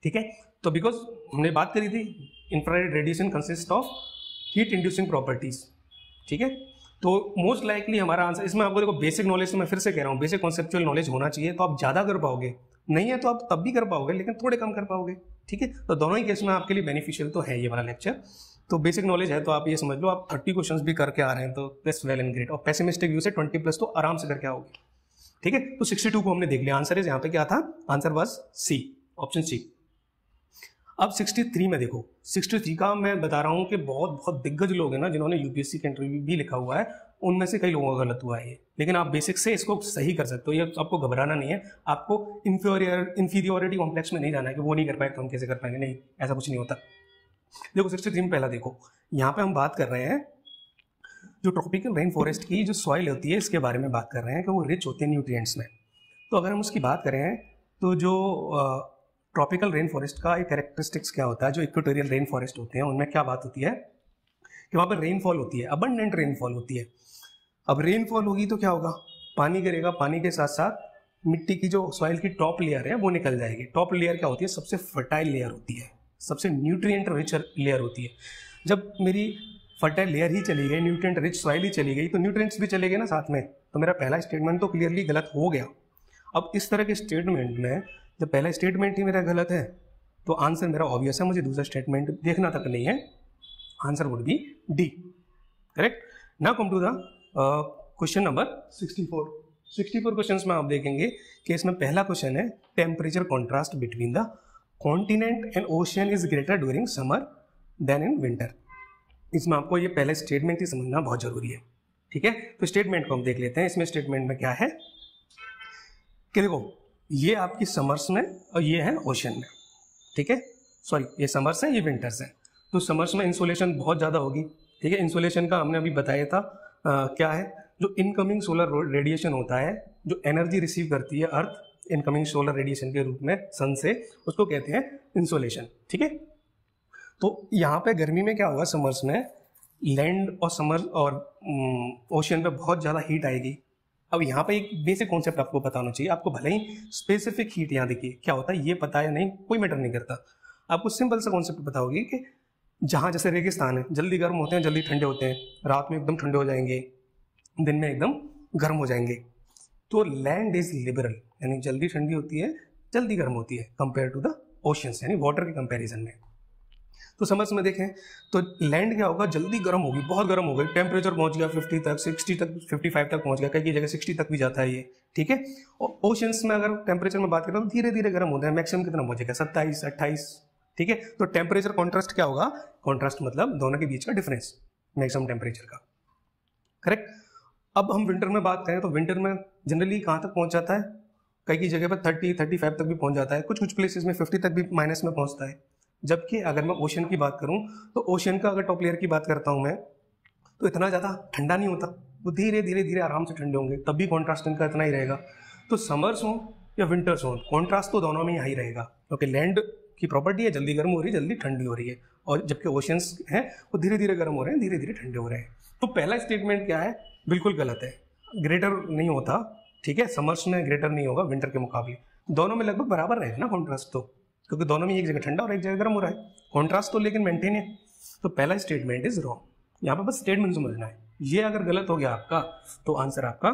ठीक है। तो बिकॉज हमने बात करी थी infrared radiation consist of heat inducing properties, ठीक है। तो मोस्ट लाइकली हमारा आंसर इसमें, आपको देखो बेसिक नॉलेज तो मैं फिर से कह रहा हूँ, बेसिक कॉन्सेप्चुअल नॉलेज होना चाहिए, तो आप ज़्यादा कर पाओगे, नहीं है तो आप तब भी कर पाओगे लेकिन थोड़े कम कर पाओगे, ठीक है। तो दोनों ही केस में आपके लिए बेनिफिशियल तो है ये वाला लेक्चर। तो बेसिक नॉलेज है तो आप ये समझ लो, आप 30 क्वेश्चंस भी करके आ रहे हैं तो दैट्स वेल एंड ग्रेट, और पेसिमिस्टिक व्यू से 20+ तो आराम से करके आओगे, ठीक है। तो 62 को हमने देख लिया, आंसर इज यहाँ पे क्या था, answer was C, option C. अब 63 में देखो, 63 का मैं बता रहा हूँ कि बहुत बहुत दिग्गज लोग हैं ना जिन्होंने यूपीएससी के इंटरव्यू भी लिखा हुआ है, उनमें से कई लोगों का गलत हुआ है ये, लेकिन आप बेसिक से इसको सही कर सकते हो, ये आपको घबराना नहीं है, आपको इंफीरियोरिटी कॉम्प्लेक्स में नहीं जाना है कि वो नहीं कर पाए तो हम कैसे कर पाएंगे, नहीं, ऐसा कुछ नहीं होता। देखो 63 में पहला देखो, यहाँ पे हम बात कर रहे हैं जो ट्रॉपिकल रेन फॉरेस्ट की जो सॉइल होती है इसके बारे में बात कर रहे हैं कि वो रिच होती है न्यूट्रिएंट्स में। तो अगर हम उसकी बात करें तो जो ट्रॉपिकल रेन फॉरेस्ट का एक कैरेक्टरिस्टिक्स क्या होता है, जो इक्वेटोरियल रेन फॉरेस्ट होते हैं उनमें क्या बात होती है कि वहाँ पर रेनफॉल होती है, अबंडेंट रेनफॉल होती है। अब रेनफॉल होगी तो क्या होगा, पानी गिरेगा, पानी के साथ साथ मिट्टी की जो सॉइल की टॉप लेयर है वो निकल जाएगी। टॉप लेयर क्या होती है, सबसे फर्टाइल लेयर होती है, सबसे न्यूट्रिएंट रिच लेयर होती है। जब मेरी फर्टाइल लेयर ही चली गई, न्यूट्रिएंट रिच सॉइल ही चली गई, तो न्यूट्रिएंट्स भी चले गए ना साथ में, तो मेरा पहला स्टेटमेंट तो क्लियरली गलत हो गया। अब इस तरह के स्टेटमेंट में जब पहला स्टेटमेंट ही मेरा गलत है तो आंसर मेरा ऑब्वियस है, मुझे दूसरा स्टेटमेंट देखना तक नहीं है, answer would be D, correct. Now come to the question number 64। 64 questions में आप देखेंगे कि इसमें पहला क्वेश्चन है temperature contrast between the continent and ocean is greater during summer than in winter. इसमें आपको ये पहले स्टेटमेंट ही समझना बहुत जरूरी है, ठीक है। तो स्टेटमेंट को हम देख लेते हैं। इसमें स्टेटमेंट में क्या है कि देखो ये आपकी समर्स में और ये है ओशन में, ठीक है, सॉरी ये समर्स है ये विंटर्स है। तो समर्स में इंसोलेशन बहुत ज़्यादा होगी, ठीक है। इंसोलेशन का हमने अभी बताया था क्या है, जो इनकमिंग सोलर रेडिएशन होता है, जो एनर्जी रिसीव करती है अर्थ इनकमिंग सोलर रेडिएशन के रूप में सन से, उसको कहते हैं इंसोलेशन, ठीक है। तो यहाँ पे गर्मी में क्या होगा, समर्स में लैंड और समर और ओशन पे बहुत ज़्यादा हीट आएगी। अब यहाँ पे एक बेसिक कॉन्सेप्ट आपको पता होना चाहिए, आपको भले ही स्पेसिफिक हीट यहाँ देखिए क्या होता है ये पता है या नहीं कोई मैटर नहीं करता, आपको सिंपल सा कॉन्सेप्ट पता होगी कि जहाँ जैसे रेगिस्तान है, जल्दी गर्म होते हैं जल्दी ठंडे होते हैं, रात में एकदम ठंडे हो जाएंगे, दिन में एकदम गर्म हो जाएंगे। तो लैंड इज लिबरल, यानी जल्दी ठंडी होती है जल्दी गर्म होती है कंपेयर टू द ओशंस, यानी वाटर के कंपेरिजन में। तो समझ में देखें तो लैंड क्या होगा, जल्दी गर्म होगी, बहुत गर्म हो गई, टेम्परेचर पहुंच गया 50 तक, 60 तक, 55 तक पहुंच गया, कई जगह 60 तक भी जाता है ये, ठीक है। और ओशंस में अगर टेम्परेचर में बात करें तो धीरे धीरे गर्म होता है, मैक्सिमम कितना पहुंचेगा 27, 28, ठीक है। तो टेम्परेचर कॉन्ट्रास्ट क्या होगा, कॉन्ट्रास्ट मतलब दोनों के बीच का डिफरेंस मैक्सिमम टेम्परेचर का, करेक्ट। अब हम विंटर में बात करें तो विंटर में जनरली कहाँ तक पहुंच जाता है, कई जगह पर 30, 35 तक भी पहुंच जाता है, कुछ प्लेसेस में 50 तक भी माइनस में पहुंचता है। जबकि अगर मैं ओशन की बात करूं तो ओशन का अगर टॉप लेयर की बात करता हूं मैं, तो इतना ज़्यादा ठंडा नहीं होता, वो धीरे धीरे आराम से ठंडे होंगे, तब भी कॉन्ट्रास्ट इनका इतना ही रहेगा। तो समर्स हो या विंटर्स हो, कॉन्ट्रास्ट तो दोनों में ही हाई रहेगा, क्योंकि लैंड की प्रॉपर्टी है जल्दी गर्म हो रही है जल्दी ठंडी हो रही है, और जबकि ओशंस हैं वो धीरे धीरे गर्म हो रहे हैं धीरे धीरे ठंडे हो रहे हैं। तो पहला स्टेटमेंट क्या है, बिल्कुल गलत है, ग्रेटर नहीं होता, ठीक है। समर्स में ग्रेटर नहीं होगा विंटर के मुकाबले, दोनों में लगभग बराबर रहेगा ना कॉन्ट्रास्ट तो, क्योंकि दोनों में एक जगह ठंडा और एक जगह गर्म हो रहा है, कॉन्ट्रास्ट तो लेकिन मेंटेन है। तो पहला स्टेटमेंट इज रॉन्ग, यहाँ पे बस स्टेटमेंट समझना है। ये अगर गलत हो गया आपका तो आंसर आपका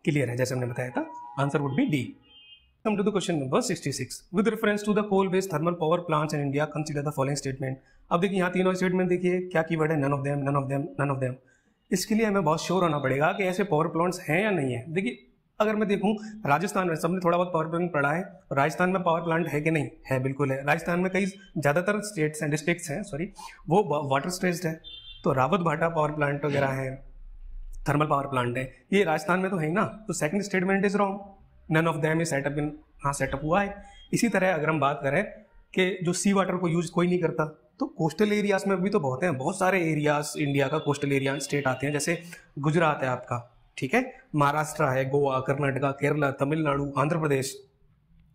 क्लियर है, जैसे हमने बताया था, answer would be D. Come to the question number 66। With reference to the coal based thermal power plants in India consider the following statement. अब देखिए यहाँ तीनों स्टेटमेंट देखिए क्या कीवर्ड है, none of them, none of them, none of them. इसके लिए हमें बहुत श्योर होना पड़ेगा कि ऐसे पावर प्लांट्स हैं या नहीं है। देखिए अगर मैं देखूं राजस्थान में सबने थोड़ा बहुत पावर प्लांट पढ़ा है, राजस्थान में पावर प्लांट है कि नहीं है, बिल्कुल है। राजस्थान में कई ज़्यादातर स्टेट्स हैं, डिस्ट्रिक्ट्स हैं सॉरी, वो वाटर स्ट्रेस्ड है, तो रावत भाटा पावर प्लांट वगैरह है, थर्मल पावर प्लांट है, ये राजस्थान में तो है ना। तो second statement is wrong, none of them is setup in, हाँ सेटअप हुआ है। इसी तरह अगर हम बात करें कि जो सी वाटर को यूज कोई नहीं करता, तो कोस्टल एरियाज में भी तो बहुत हैं, बहुत सारे एरियाज इंडिया का कोस्टल एरिया स्टेट आते हैं, जैसे गुजरात है आपका, ठीक है, महाराष्ट्र है, गोवा, कर्नाटका, केरला, तमिलनाडु, आंध्र प्रदेश,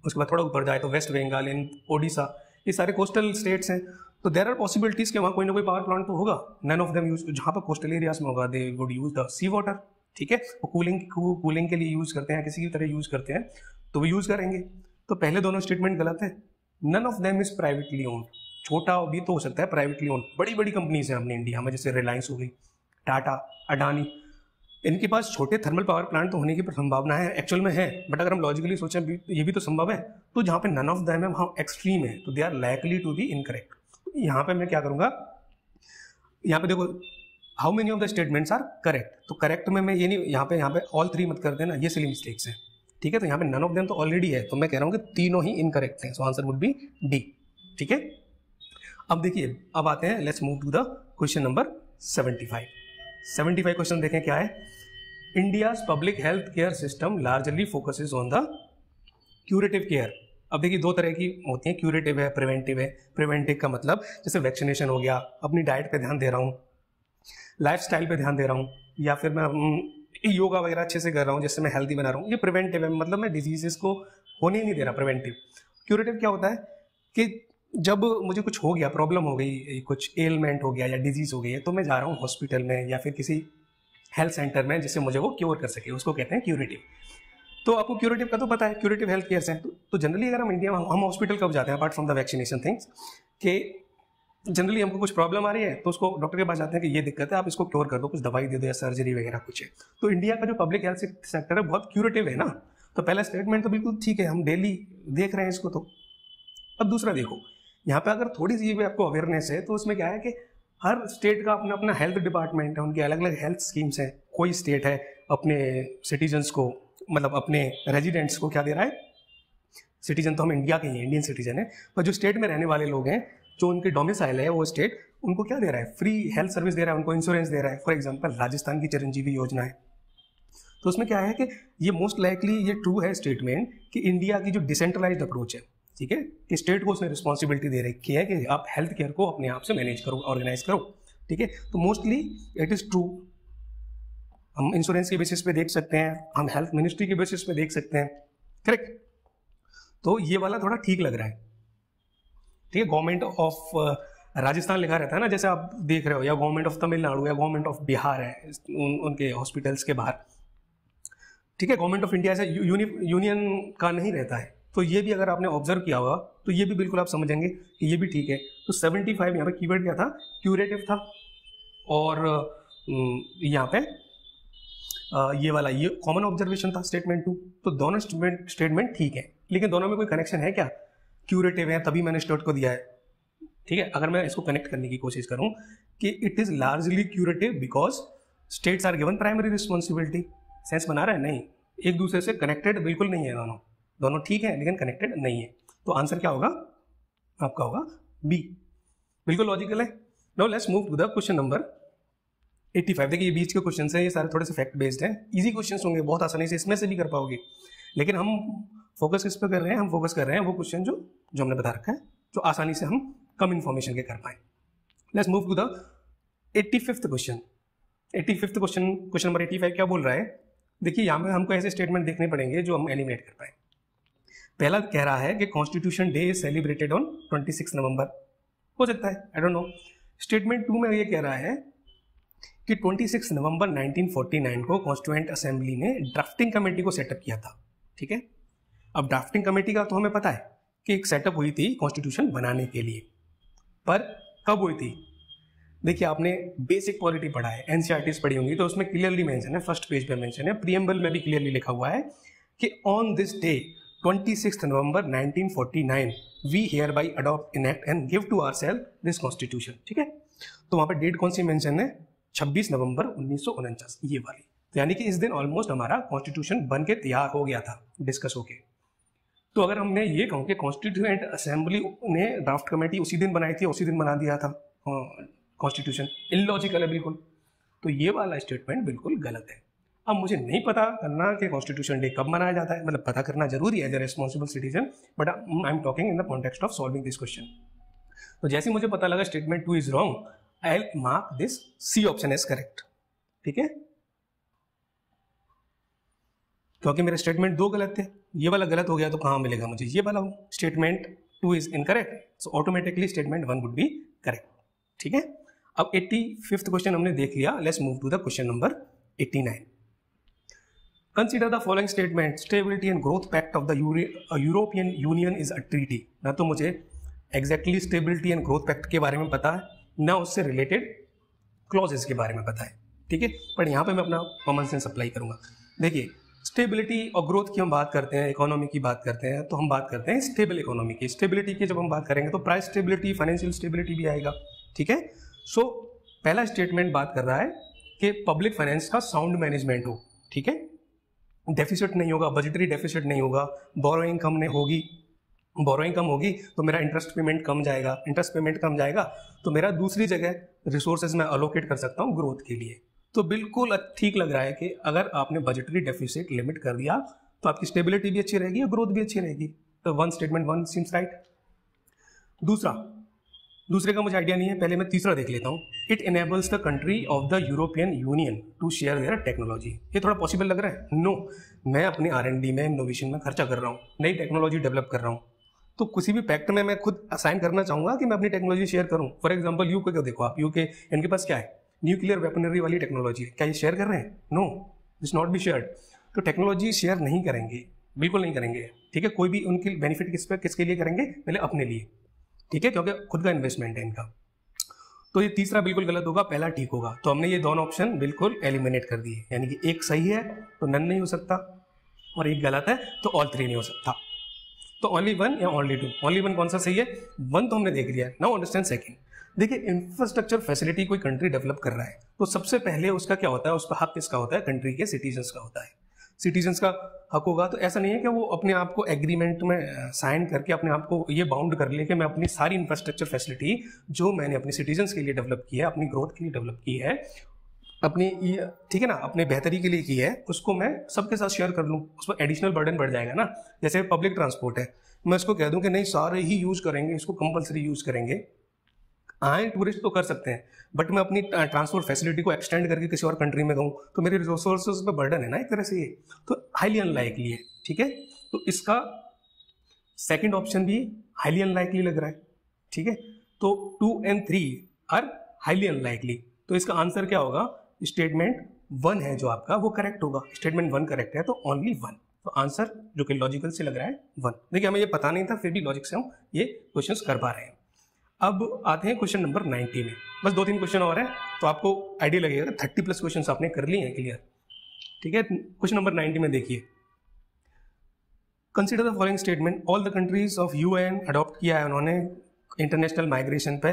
उसके बाद थोड़ा ऊपर जाए तो वेस्ट बंगाल, ओडिशा, ये सारे कोस्टल स्टेट्स हैं, तो देयर आर पॉसिबिलिटीज कि वहाँ कोई ना कोई पावर प्लांट तो होगा। नन ऑफ देम यूज, जहाँ पर कोस्टल एरियाज में होगा they would use the sea water, ठीक है, वो कूलिंग के लिए यूज करते हैं, किसी की तरह यूज करते हैं, तो वो यूज करेंगे। तो पहले दोनों स्टेटमेंट गलत है। None of them is privately owned, छोटा भी तो हो सकता है प्राइवेटली ओन्ड। बड़ी बड़ी कंपनीज हैं अपने इंडिया में, जैसे रिलायंस हो गई, टाटा, अडानी, इनके पास छोटे थर्मल पावर प्लांट तो होने की संभावना है, एक्चुअल में है, बट अगर हम लॉजिकली सोचें ये भी तो संभव है। तो जहाँ पे नन ऑफ देम है वहाँ एक्सट्रीम है, तो they are likely to be incorrect. यहाँ पे मैं क्या करूँगा, यहाँ पे देखो how many of the statements are correct, तो करेक्ट में मैं ये नहीं, यहाँ पे ऑल थ्री मत कर देना, ये सिली मिस्टेक्स हैं, ठीक है। तो यहाँ पे नन ऑफ देम तो ऑलरेडी है, तो मैं कह रहा हूँ कि तीनों ही इनकरेक्ट हैं, so answer would be D, ठीक है। अब देखिए, अब आते हैं, let's move to the question number 75 question देखें क्या है। India's public health care system largely focuses on the curative care. अब देखिए दो तरह की होती हैं, क्यूरेटिव है, प्रिवेंटिव है। प्रिवेंटिव का मतलब जैसे वैक्सीनेशन हो गया, अपनी डाइट पे ध्यान दे रहा हूँ, लाइफस्टाइल पे ध्यान दे रहा हूँ, या फिर मैं योगा वगैरह अच्छे से कर रहा हूँ जिससे मैं हेल्दी बना रहा हूँ, ये प्रिवेंटिव है, मतलब मैं डिजीजेस को होने ही नहीं दे रहा, प्रिवेंटिव। क्यूरेटिव क्या होता है कि जब मुझे कुछ हो गया, प्रॉब्लम हो गई, कुछ एलमेंट हो गया या डिजीज हो गई है, तो मैं जा रहा हूँ हॉस्पिटल में या फिर किसी हेल्थ सेंटर में जिससे मुझे वो क्योर कर सके, उसको कहते हैं क्यूरेटिव। तो आपको क्यूरेटिव का तो पता है, क्यूरेटिव हेल्थ केयर से। तो जनरली अगर हम इंडिया में हम हॉस्पिटल कब जाते हैं, apart from the vaccination things, कि जनरली हमको कुछ प्रॉब्लम आ रही है तो उसको डॉक्टर के पास जाते हैं कि ये दिक्कत है, आप इसको क्योर कर दो, कुछ दवाई दे दो या सर्जरी वगैरह कुछ है। तो इंडिया का जो पब्लिक हेल्थ सेक्टर है बहुत क्यूरेटिव है ना। तो पहला स्टेटमेंट तो बिल्कुल ठीक है, हम डेली देख रहे हैं इसको। तो अब दूसरा देखो, यहाँ पे अगर थोड़ी सी भी आपको अवेयरनेस है तो उसमें क्या है कि हर स्टेट का अपना अपना हेल्थ डिपार्टमेंट है, उनके अलग अलग हेल्थ स्कीम्स हैं। कोई स्टेट है अपने सिटीजन्स को, मतलब अपने रेजिडेंट्स को क्या दे रहा है, सिटीजन तो हम इंडिया के ही हैं, इंडियन सिटीजन है, पर जो स्टेट में रहने वाले लोग हैं, जो उनके डोमिसाइल है वो स्टेट, उनको क्या दे रहा है, फ्री हेल्थ सर्विस दे रहा है, उनको इंश्योरेंस दे रहा है। फॉर एग्जाम्पल राजस्थान की चिरंजीवी योजना है। तो उसमें क्या है कि ये मोस्ट लाइकली ये ट्रू है स्टेटमेंट कि इंडिया की जो डिसेंट्रलाइज्ड अप्रोच है, ठीक है, कि स्टेट को उसने रिस्पॉन्सिबिलिटी दे रखी है कि आप हेल्थ केयर को अपने आप से मैनेज करो, ऑर्गेनाइज करो, ठीक है। तो मोस्टली इट इज ट्रू। हम इंश्योरेंस के बेसिस पे देख सकते हैं, हम हेल्थ मिनिस्ट्री के बेसिस पे देख सकते हैं, करेक्ट। तो ये वाला थोड़ा ठीक लग रहा है, ठीक है। गवर्नमेंट ऑफ राजस्थान लिखा रहता है ना, जैसे आप देख रहे हो, या गवर्नमेंट ऑफ तमिलनाडु या गवर्नमेंट ऑफ बिहार है उनके हॉस्पिटल्स के बाहर, ठीक है। गवर्नमेंट ऑफ इंडिया से यूनियन का नहीं रहता है। तो ये भी अगर आपने ऑब्जर्व किया होगा तो ये भी बिल्कुल आप समझेंगे कि ये भी ठीक है। तो 75 यहाँ पे कीवर्ड क्या था, क्यूरेटिव था, और यहाँ पे ये वाला ये कॉमन ऑब्जर्वेशन था स्टेटमेंट 2। तो दोनों स्टेटमेंट ठीक है, लेकिन दोनों में कोई कनेक्शन है क्या, क्यूरेटिव है तभी मैंने स्टेट को दिया है, ठीक है। अगर मैं इसको कनेक्ट करने की कोशिश करूं कि it is largely curative because states are given primary responsibility, sense बना रहा है, नहीं, एक दूसरे से कनेक्टेड बिल्कुल नहीं है, दोनों ठीक है लेकिन कनेक्टेड नहीं है। तो आंसर क्या होगा आपका, होगा बी, बिल्कुल लॉजिकल है। Now let's move to the question number 85। देखिए ये बीच के क्वेश्चन हैं, ये सारे थोड़े से फैक्ट बेस्ड हैं, इजी क्वेश्चन होंगे, बहुत आसानी से इसमें से भी कर पाओगे, लेकिन हम फोकस किस पे कर रहे हैं, हम फोकस कर रहे हैं वो क्वेश्चन जो हमने बता रखा है, जो आसानी से हम कम इन्फॉर्मेशन के कर पाए। Let's move to the 85th question. 85th question, question number 85 क्या बोल रहा है, देखिए यहाँ पे हमको ऐसे स्टेटमेंट देखने पड़ेंगे जो हम एलिमिनेट कर पाए। पहला कह रहा है कि constitution day is celebrated on 26 नवंबर, हो सकता है, आई डोंट नो। स्टेटमेंट 2 में ये कह रहा है कि 26 नवंबर 1949 को कॉन्स्टिट्यूएंट असेंबली ने ड्राफ्टिंग कमेटी को सेटअप किया था, ठीक है। अब ड्राफ्टिंग कमेटी का तो हमें पता है कि एक सेटअप हुई थी कॉन्स्टिट्यूशन बनाने के लिए, पर कब हुई थी, देखिए आपने बेसिक पॉलिटी पढ़ा है, एनसीईआरटीज पढ़ी होंगी, तो उसमें क्लियरली मेंशन है, फर्स्ट पेज पे मेंशन है, प्रीएम्बल में भी क्लियरली लिखा हुआ है कि on this day 26 November 1949 we hereby adopt enact and give to ourselves this constitution, ठीक है। तो वहां पर डेट कौन सी मेंशन है, 26 नवंबर 1949, ये वाली। तो यानी कि इस दिन ऑलमोस्ट हमारा कॉन्स्टिट्यूशन बन के तैयार हो गया था, डिस्कस होके। तो अगर हमने ये कहूँ कि कॉन्स्टिट्यूएंट असेंबली ने ड्राफ्ट कमेटी उसी दिन बनाई थी, उसी दिन बना दिया था कॉन्स्टिट्यूशन, इलॉजिकल है बिल्कुल। तो ये वाला स्टेटमेंट बिल्कुल गलत है। अब मुझे नहीं पता करना कि कॉन्स्टिट्यूशन डे कब मनाया जाता है, मतलब पता करना जरूरी है as a responsible citizen, but I am talking in the context of solving this question. तो जैसे मुझे पता लगा statement 2 is wrong, I will mark this C option as correct, ठीक है, क्योंकि मेरे स्टेटमेंट 2 गलत थे, ये वाला गलत हो गया, तो कहाँ मिलेगा मुझे ये वाला statement 2 is incorrect, so automatically statement 1 would be correct. ठीक है, अब 85th क्वेश्चन हमने देख लिया। Let's move to the question number 89। Consider the following statement, stability and growth pact of the European Union is a treaty. ना तो मुझे exactly stability and growth pact के बारे में पता है, ना उससे रिलेटेड क्लॉजेस के बारे में पता है। ठीक है, पर यहाँ पे मैं अपना कॉमन सेंस अप्लाई करूंगा। देखिए, स्टेबिलिटी और ग्रोथ की हम बात करते हैं, इकोनॉमी की बात करते हैं, तो हम बात करते हैं स्टेबल इकोनॉमी की। स्टेबिलिटी की जब हम बात करेंगे तो प्राइस स्टेबिलिटी, फाइनेंशियल स्टेबिलिटी भी आएगा। ठीक है, सो पहला स्टेटमेंट बात कर रहा है कि पब्लिक फाइनेंस का साउंड मैनेजमेंट हो। ठीक है, डेफिसिट नहीं होगा, बजटरी डेफिसिट नहीं होगा, बोरोइंग कम नहीं होगी, बोरोइंग कम होगी तो मेरा इंटरेस्ट पेमेंट कम जाएगा, इंटरेस्ट पेमेंट कम जाएगा तो मेरा दूसरी जगह रिसोर्सेज मैं अलोकेट कर सकता हूँ ग्रोथ के लिए। तो बिल्कुल ठीक लग रहा है कि अगर आपने बजटरी डेफिसिट लिमिट कर दिया तो आपकी स्टेबिलिटी भी अच्छी रहेगी और ग्रोथ भी अच्छी रहेगी। तो वन स्टेटमेंट 1 सीम्स राइट। दूसरे का मुझे आइडिया नहीं है, पहले मैं तीसरा देख लेता हूँ। It enables the country of the European Union to share their technology. ये थोड़ा पॉसिबल लग रहा है? नो, मैं अपने R&D में, इनोवेशन में खर्चा कर रहा हूँ, नई टेक्नोलॉजी डेवलप कर रहा हूँ, तो किसी भी पैक्ट में मैं खुद असाइन करना चाहूंगा कि मैं अपनी टेक्नोलॉजी शेयर करूँ। फॉर एग्जाम्पल यूके को देखो आप, यूके इनके पास क्या है, न्यूक्लियर वेपनरी वाली टेक्नोलॉजी है, क्या ये शेयर कर रहे हैं? No, this not be shared. तो टेक्नोलॉजी शेयर नहीं करेंगे, बिल्कुल नहीं करेंगे। ठीक है, कोई भी उनकी बेनिफिट किसके लिए करेंगे? पहले अपने लिए। ठीक है, क्योंकि खुद का इन्वेस्टमेंट है इनका। तो ये तीसरा बिल्कुल गलत होगा, पहला ठीक होगा। तो हमने ये दोनों ऑप्शन बिल्कुल एलिमिनेट कर दिए, यानी कि एक सही है तो नन नहीं हो सकता और एक गलत है तो ऑल 3 नहीं हो सकता। तो ओनली 1 या ओनली 2? ओनली 1 कौन सा सही है? 1 तो हमने देख लिया। Now understand second. देखिए, इंफ्रास्ट्रक्चर फैसिलिटी कोई कंट्री डेवलप कर रहा है तो सबसे पहले उसका क्या होता है, उसका हक किसका होता है? कंट्री के सिटीजन्स का होता है। सिटीजन्स का हक होगा तो ऐसा नहीं है कि वो अपने आप को एग्रीमेंट में साइन करके अपने आप को ये बाउंड कर ले कि मैं अपनी सारी इंफ्रास्ट्रक्चर फैसिलिटी जो मैंने अपने सिटीजन्स के लिए डेवलप की है, अपनी ग्रोथ के लिए डेवलप की है, अपनी ये, ठीक है ना, अपने बेहतरी के लिए की है, उसको मैं सबके साथ शेयर कर लूँ। उस पर एडिशनल बर्डन बढ़ जाएगा ना। जैसे पब्लिक ट्रांसपोर्ट है, मैं इसको कह दूं कि नहीं सारे ही यूज करेंगे, इसको कंपलसरी यूज करेंगे। आए टूरिस्ट तो कर सकते हैं, बट मैं अपनी ट्रांसपोर्ट फैसिलिटी को एक्सटेंड करके किसी और कंट्री में कहूँ तो मेरे रिसोर्सेज पे बर्डन है ना एक तरह से, ये तो हाईली अनलाइकली है। ठीक है, तो इसका सेकंड ऑप्शन भी हाईली अनलाइकली लग रहा है। ठीक है, तो 2 and 3 आर हाईली अनलाइकली। तो इसका आंसर क्या होगा? स्टेटमेंट 1 है जो आपका, वो करेक्ट होगा। स्टेटमेंट 1 करेक्ट है तो ओनली 1। तो आंसर जो कि लॉजिकल से लग रहा है 1। देखिए, हमें ये पता नहीं था, फिर भी लॉजिक से हम ये क्वेश्चंस कर पा रहे हैं। अब आते हैं क्वेश्चन नंबर 90 में। बस 2-3 क्वेश्चन और हैं तो आपको आइडिया लगेगा 30+ क्वेश्चन आपने कर लिए हैं क्लियर। ठीक है, क्वेश्चन नंबर 90 में देखिए, consider the following statement, all the countries of UN adopt किया है उन्होंने इंटरनेशनल माइग्रेशन पे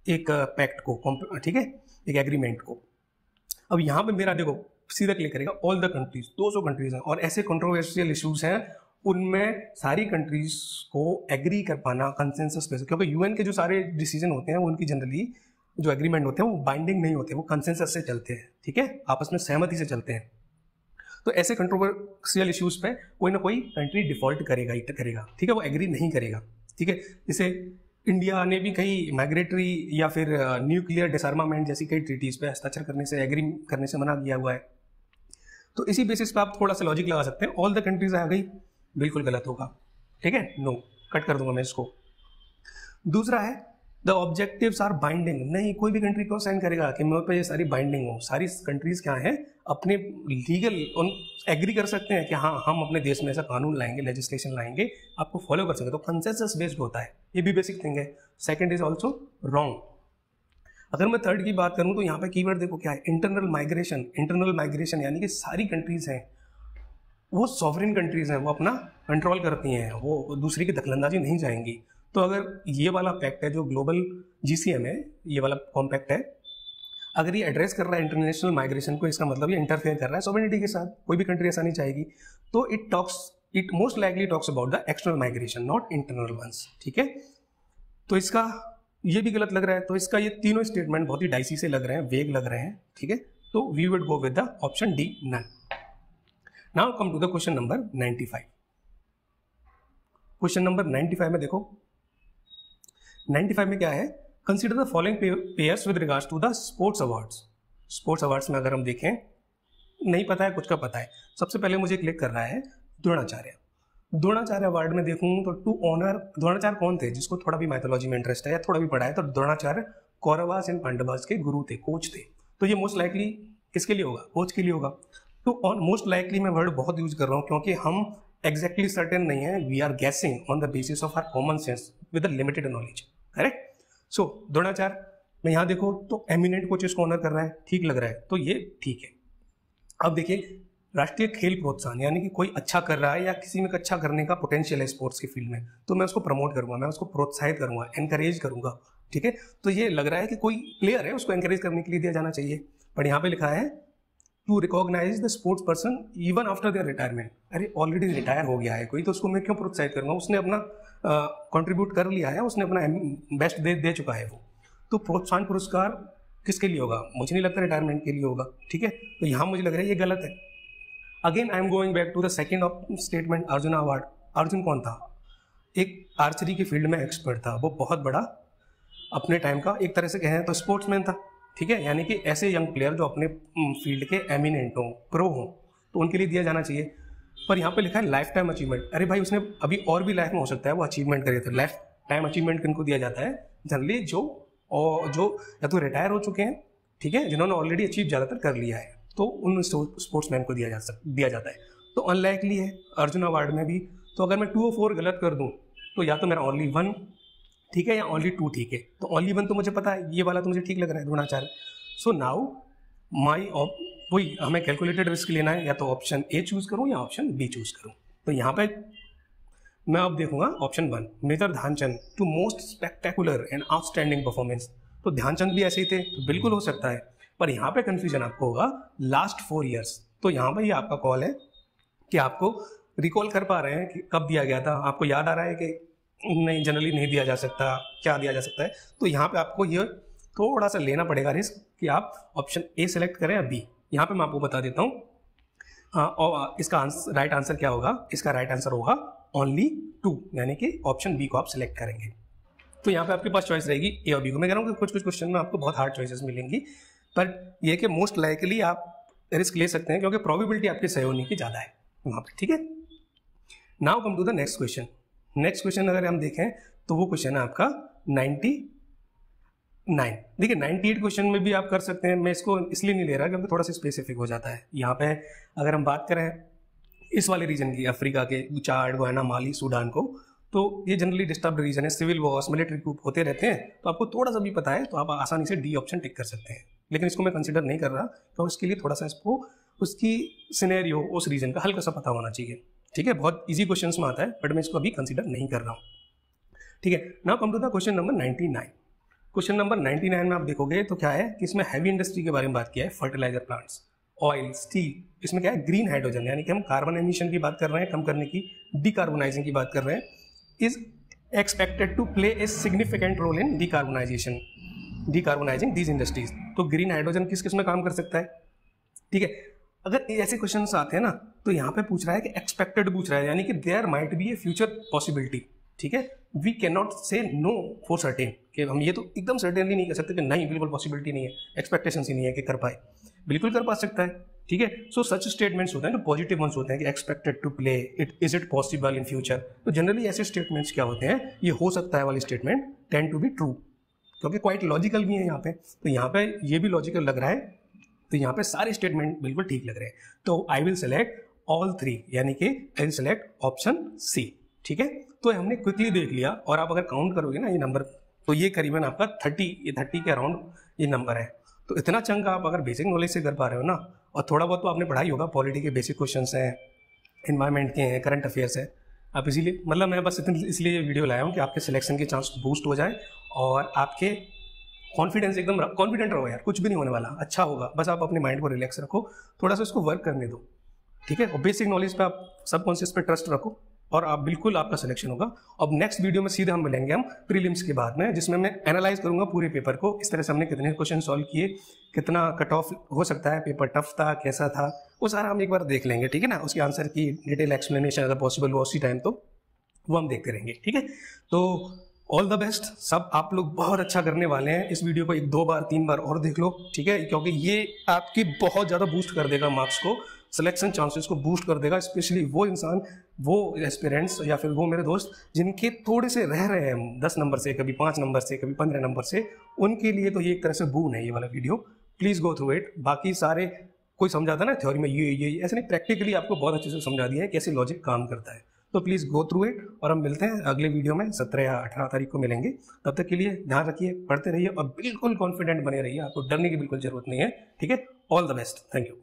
एक पैक्ट को, ठीक है, एक एग्रीमेंट को। अब यहाँ पे मेरा देखो सीधा क्लिक करेगा ऑल द कंट्रीज, 200 कंट्रीज हैं और ऐसे कंट्रोवर्शियल इश्यूज हैं, उनमें सारी कंट्रीज को एग्री कर पाना कंसेंसस पे, क्योंकि UN के जो सारे डिसीजन होते हैं वो उनकी जनरली जो एग्रीमेंट होते हैं वो बाइंडिंग नहीं होते, वो कंसेंसस से चलते हैं। ठीक है, आपस में सहमति से चलते हैं। तो ऐसे कंट्रोवर्शियल इश्यूज पे कोई ना कोई कंट्री डिफॉल्ट करेगा ही करेगा। ठीक है, वो एग्री नहीं करेगा। ठीक है, जैसे इंडिया ने भी कई माइग्रेटरी या फिर न्यूक्लियर डिसआर्मामेंट जैसी कई ट्रीटीज पे हस्ताक्षर करने से, एग्री करने से मना किया हुआ है। तो इसी बेसिस पे आप थोड़ा सा लॉजिक लगा सकते हैं। ऑल द कंट्रीज आ गई, बिल्कुल गलत होगा। ठीक है, नो, कट कर दूंगा मैं इसको। दूसरा है द ऑब्जेक्टिव्स आर बाइंडिंग। नहीं, कोई भी कंट्री को साइन करेगा कि मेरे पे ये सारी बाइंडिंग हो। सारी कंट्रीज क्या है, अपने लीगल एग्री कर सकते हैं कि हाँ हम अपने देश में ऐसा कानून लाएंगे, लेजिस्लेशन लाएंगे, आपको फॉलो कर सकते हैं। तो कंसेंसस बेस्ड होता है, ये भी बेसिक थिंग है। Second is also wrong. अगर मैं थर्ड की बात करूं तो यहाँ पे कीवर्ड देखो क्या है, इंटरनल माइग्रेशन। इंटरनल माइग्रेशन यानी कि सारी कंट्रीज हैं वो सॉवरेन कंट्रीज हैं, वो अपना कंट्रोल करती हैं, वो दूसरी की दखलंदाजी नहीं जाएंगी। तो अगर ये वाला पैक्ट है जो ग्लोबल GCM है, ये वाला कॉम्पैक्ट है, अगर ये एड्रेस कर रहा है इंटरनेशनल माइग्रेशन को, इसका मतलब ये इंटरफेयर कर रहा है सॉवरेनिटी के साथ। कोई भी कंट्री ऐसा नहीं चाहेगी। तो it most likely talks about the external migration, not internal ones. ठीक है, तो इसका ये भी गलत लग रहा है। तो इसका ये तीनों स्टेटमेंट बहुत ही डाइसी से लग रहे हैं, वेग लग रहे हैं। ठीक है, तो we would go with the option D, none. Now come to the question number 95। Question number 95 में देखो, 95 में क्या है, consider the following pairs with regards to the sports awards. Sports awards में अगर हम देखें, नहीं पता है, कुछ का पता है। सबसे पहले मुझे क्लिक कर रहा है द्रोणाचार्य। द्रोणाचार्य अवार्ड में देखूं तो टू ऑनर, द्रोणाचार्य कौन थे? जिसको थोड़ा भी माइथोलॉजी में इंटरेस्ट है या थोड़ा भी पढ़ा है, तो द्रोणाचार्य कौरवास एंड पांडवास के गुरु थे, कोच थे। तो ये मोस्ट लाइकली किसके लिए होगा? कोच के लिए होगा। तो ऑन मोस्ट लाइकली मैं वर्ड बहुत यूज कर रहा हूँ क्योंकि हम एग्जैक्टली सर्टेन नहीं है, we are guessing on the basis of our common sense with limited knowledge. Correct? So Dronacharya में यहाँ देखो तो एमिनेंट कोचेस को ऑनर कर रहा है, ठीक लग रहा है, तो ये ठीक है। अब देखिए राष्ट्रीय खेल प्रोत्साहन, यानी कि कोई अच्छा कर रहा है या किसी में अच्छा करने का पोटेंशियल है स्पोर्ट्स की फील्ड में, तो मैं उसको प्रमोट करूंगा, मैं उसको प्रोत्साहित करूंगा, एनकरेज करूंगा। ठीक है, तो ये लग रहा है कि कोई प्लेयर है, उसको एनकरेज करने के लिए दिया जाना चाहिए। पर यहाँ पे लिखा है to recognize the sports person even after their retirement. अरे ऑलरेडी रिटायर हो गया है कोई, तो उसको मैं क्यों प्रोत्साहित करूंगा? उसने अपना कंट्रीब्यूट कर लिया है, उसने अपना बेस्ट दे चुका है वो। तो प्रोत्साहन पुरस्कार किसके लिए होगा? मुझे नहीं लगता रिटायरमेंट के लिए होगा। ठीक है, तो यहाँ मुझे लग रहा है ये गलत है। Again I am going back to the second statement, Arjun award. Arjun कौन था? एक आर्चरी की फील्ड में एक्सपर्ट था, वो बहुत बड़ा अपने टाइम का एक तरह से कहें तो स्पोर्ट्समैन था। ठीक है, यानी कि ऐसे यंग प्लेयर जो अपने फील्ड के एमिनेंट हों, प्रो हों, तो उनके लिए दिया जाना चाहिए। पर यहाँ पे लिखा है लाइफ टाइम अचीवमेंट। अरे भाई उसने अभी और भी लाइफ में हो सकता है वो अचीवमेंट करे, तो लाइफ टाइम अचीवमेंट किनको दिया जाता है? जनरली जो या तो रिटायर हो चुके हैं, ठीक है, जिन्होंने ऑलरेडी अचीव ज़्यादातर कर लिया है, तो उन स्पोर्ट्समैन को दिया जाता है। तो अनलाइकली है अर्जुन अवार्ड में भी। तो अगर मैं 2 और 4 गलत कर दूं तो या तो मेरा ओनली 1 ठीक है या ओनली 2 ठीक है। तो ओनली 1 तो मुझे पता है, ये वाला तो मुझे ठीक लग रहा है, द्रोणाचार्य। सो नाउ माई वही हमें कैलकुलेटेड रिस्क लेना है, या तो ऑप्शन ए चूज करूं या ऑप्शन बी चूज करूं। तो यहाँ पे मैं अब देखूंगा option 1, major Dhyan Chand to most spectacular and outstanding performance. तो ध्यानचंद भी ऐसे ही थे, तो बिल्कुल हो सकता है। पर यहाँ पे कंफ्यूजन आपको होगा लास्ट 4 ईयर्स। तो यहाँ पे ये आपका कॉल है कि आपको रिकॉल कर पा रहे हैं कि कब दिया गया था, आपको याद आ रहा है कि नहीं जनरली नहीं दिया जा सकता, क्या दिया जा सकता है। तो यहाँ पे आपको ये थोड़ा सा लेना पड़ेगा रिस्क कि आप ऑप्शन ए सेलेक्ट करें या बी। यहाँ पे मैं आपको बता देता हूँ और इसका राइट आंसर क्या होगा? इसका राइट आंसर होगा ओनली 2, यानी कि ऑप्शन बी को आप सिलेक्ट करेंगे। तो यहाँ पे आपके पास चॉइस रहेगी ए और बी को। मैं कह रहा हूँ कि कुछ क्वेश्चन में आपको बहुत हार्ड चॉइसेस मिलेंगी, पर यह कि मोस्ट लाइकली आप रिस्क ले सकते हैं क्योंकि प्रोबेबिलिटी आपके सही होने की ज़्यादा है वहाँ पे। ठीक है, now come to the next question. Next question अगर हम देखें तो वो क्वेश्चन है आपका 99। देखिए 98 क्वेश्चन में भी आप कर सकते हैं, मैं इसको इसलिए नहीं ले रहा क्योंकि थोड़ा सा स्पेसिफिक हो जाता है। यहाँ पे अगर हम बात करें इस वाले रीजन की, अफ्रीका के चाड, गुयाना, माली, सूडान को, तो ये जनरली डिस्टर्ब्ड रीजन है, सिविल वॉर्स, मिलिट्री कूप होते रहते हैं। तो आपको थोड़ा सा भी पता है तो आप आसानी से डी ऑप्शन टिक कर सकते हैं, लेकिन इसको मैं कंसिडर नहीं कर रहा तो इसके लिए थोड़ा सा इसको उसकी सिनेरियो उस रीजन का हल्का सा पता होना चाहिए। ठीक है, बहुत इजी क्वेश्चंस में आता है, बट मैं इसको अभी कंसिडर नहीं कर रहा हूँ। ठीक है, now come to the question number 99। Question number 99 में आप देखोगे तो क्या है कि इसमें हैवी इंडस्ट्री के बारे में बात किया है, फर्टिलाइजर प्लांट्स, ऑयल, स्टील। इसमें क्या है? ग्रीन हाइड्रोजन, यानी कि हम कार्बन एमिशन की बात कर रहे हैं, कम करने की, डिकार्बोनाइजिंग की बात कर रहे हैं, is expected to play a significant role in decarbonising these industries. तो ग्रीन हाइड्रोजन किस किस में काम कर सकता है? ठीक है, अगर ऐसे क्वेश्चन आते हैं ना तो यहाँ पे पूछ रहा है कि एक्सपेक्टेड पूछ रहा है, यानी कि there might be a future possibility. ठीक है, we can not say no for certain, कि हम ये तो एकदम सर्टेनली नहीं कर सकते कि नहीं बिल्कुल पॉसिबिलिटी नहीं है, एक्सपेक्टेशन ही नहीं है कि कर पाए, बिल्कुल कर पा सकता है। ठीक है, सो सच स्टेटमेंट्स होते हैं जो पॉजिटिव वंस होते हैं कि expected to play it, is it possible in future. तो जनरली ऐसे स्टेटमेंट्स क्या होते हैं, ये हो सकता है वाले statement tend to be true, क्योंकि क्वाइट लॉजिकल भी है यहाँ पे। तो यहाँ पे ये भी लॉजिकल लग रहा है, तो यहाँ पे सारे स्टेटमेंट बिल्कुल ठीक लग रहे हैं। तो आई विल सेलेक्ट ऑल 3, यानी कि I will select option C. ठीक है, तो हमने क्विकली देख लिया, और आप अगर काउंट करोगे ना ये नंबर, तो ये करीबन आपका 30 के अराउंड ये नंबर है। तो इतना चंक आप अगर बेसिक नॉलेज से कर पा रहे हो ना, और थोड़ा बहुत तो आपने पढ़ाई होगा, पॉलिटी के बेसिक क्वेश्चन हैं, इन्वायरमेंट के हैं, करंट अफेयर्स है, आप इसीलिए मतलब मैं बस इसलिए ये वीडियो लाया हूँ कि आपके सिलेक्शन के चांस बूस्ट हो जाए और आपके कॉन्फिडेंस एकदम कॉन्फिडेंट रहो यार, कुछ भी नहीं होने वाला, अच्छा होगा, बस आप अपने माइंड को रिलैक्स रखो, थोड़ा सा इसको वर्क करने दो। ठीक है, और बेसिक नॉलेज पे आप सबकॉन्शियस पे ट्रस्ट रखो और आप बिल्कुल आपका सिलेक्शन होगा। अब नेक्स्ट वीडियो में सीधे हम मिलेंगे हम प्रीलिम्स के बाद में, जिसमें मैं एनालाइज करूंगा पूरे पेपर को, इस तरह से हमने कितने क्वेश्चन सॉल्व किए, कितना कट ऑफ हो सकता है, पेपर टफ था, कैसा था, वो सारा हम एक बार देख लेंगे। ठीक है ना, उसके आंसर की डिटेल एक्सप्लेनेशन अगर पॉसिबल हो उसी टाइम तो वो हम देखते रहेंगे। ठीक है, तो ऑल द बेस्ट, सब आप लोग बहुत अच्छा करने वाले हैं। इस वीडियो को 1, 2 बार 3 बार और देख लो, ठीक है, क्योंकि ये आपकी बहुत ज़्यादा बूस्ट कर देगा मार्क्स को। सिलेक्शन चांसेस को बूस्ट कर देगा, स्पेशली वो इंसान, वो एस्पिरेंट्स या फिर वो मेरे दोस्त जिनके थोड़े से रह रहे हैं 10 नंबर से, कभी 5 नंबर से, कभी 15 नंबर से, उनके लिए तो ये एक तरह से बून है ये वाला video. Please go through it. बाकी सारे कोई समझाता ना थ्योरी में ये ऐसे नहीं, प्रैक्टिकली आपको बहुत अच्छे से समझा दिया है कैसे लॉजिक काम करता है। तो प्लीज़ गो थ्रू इट, और हम मिलते हैं अगले वीडियो में 17 या 18 तारीख को मिलेंगे। तब तक के लिए ध्यान रखिए, पढ़ते रहिए और बिल्कुल कॉन्फिडेंट बने रहिए, आपको डरने की बिल्कुल जरूरत नहीं है। ठीक है, all the best, thank you.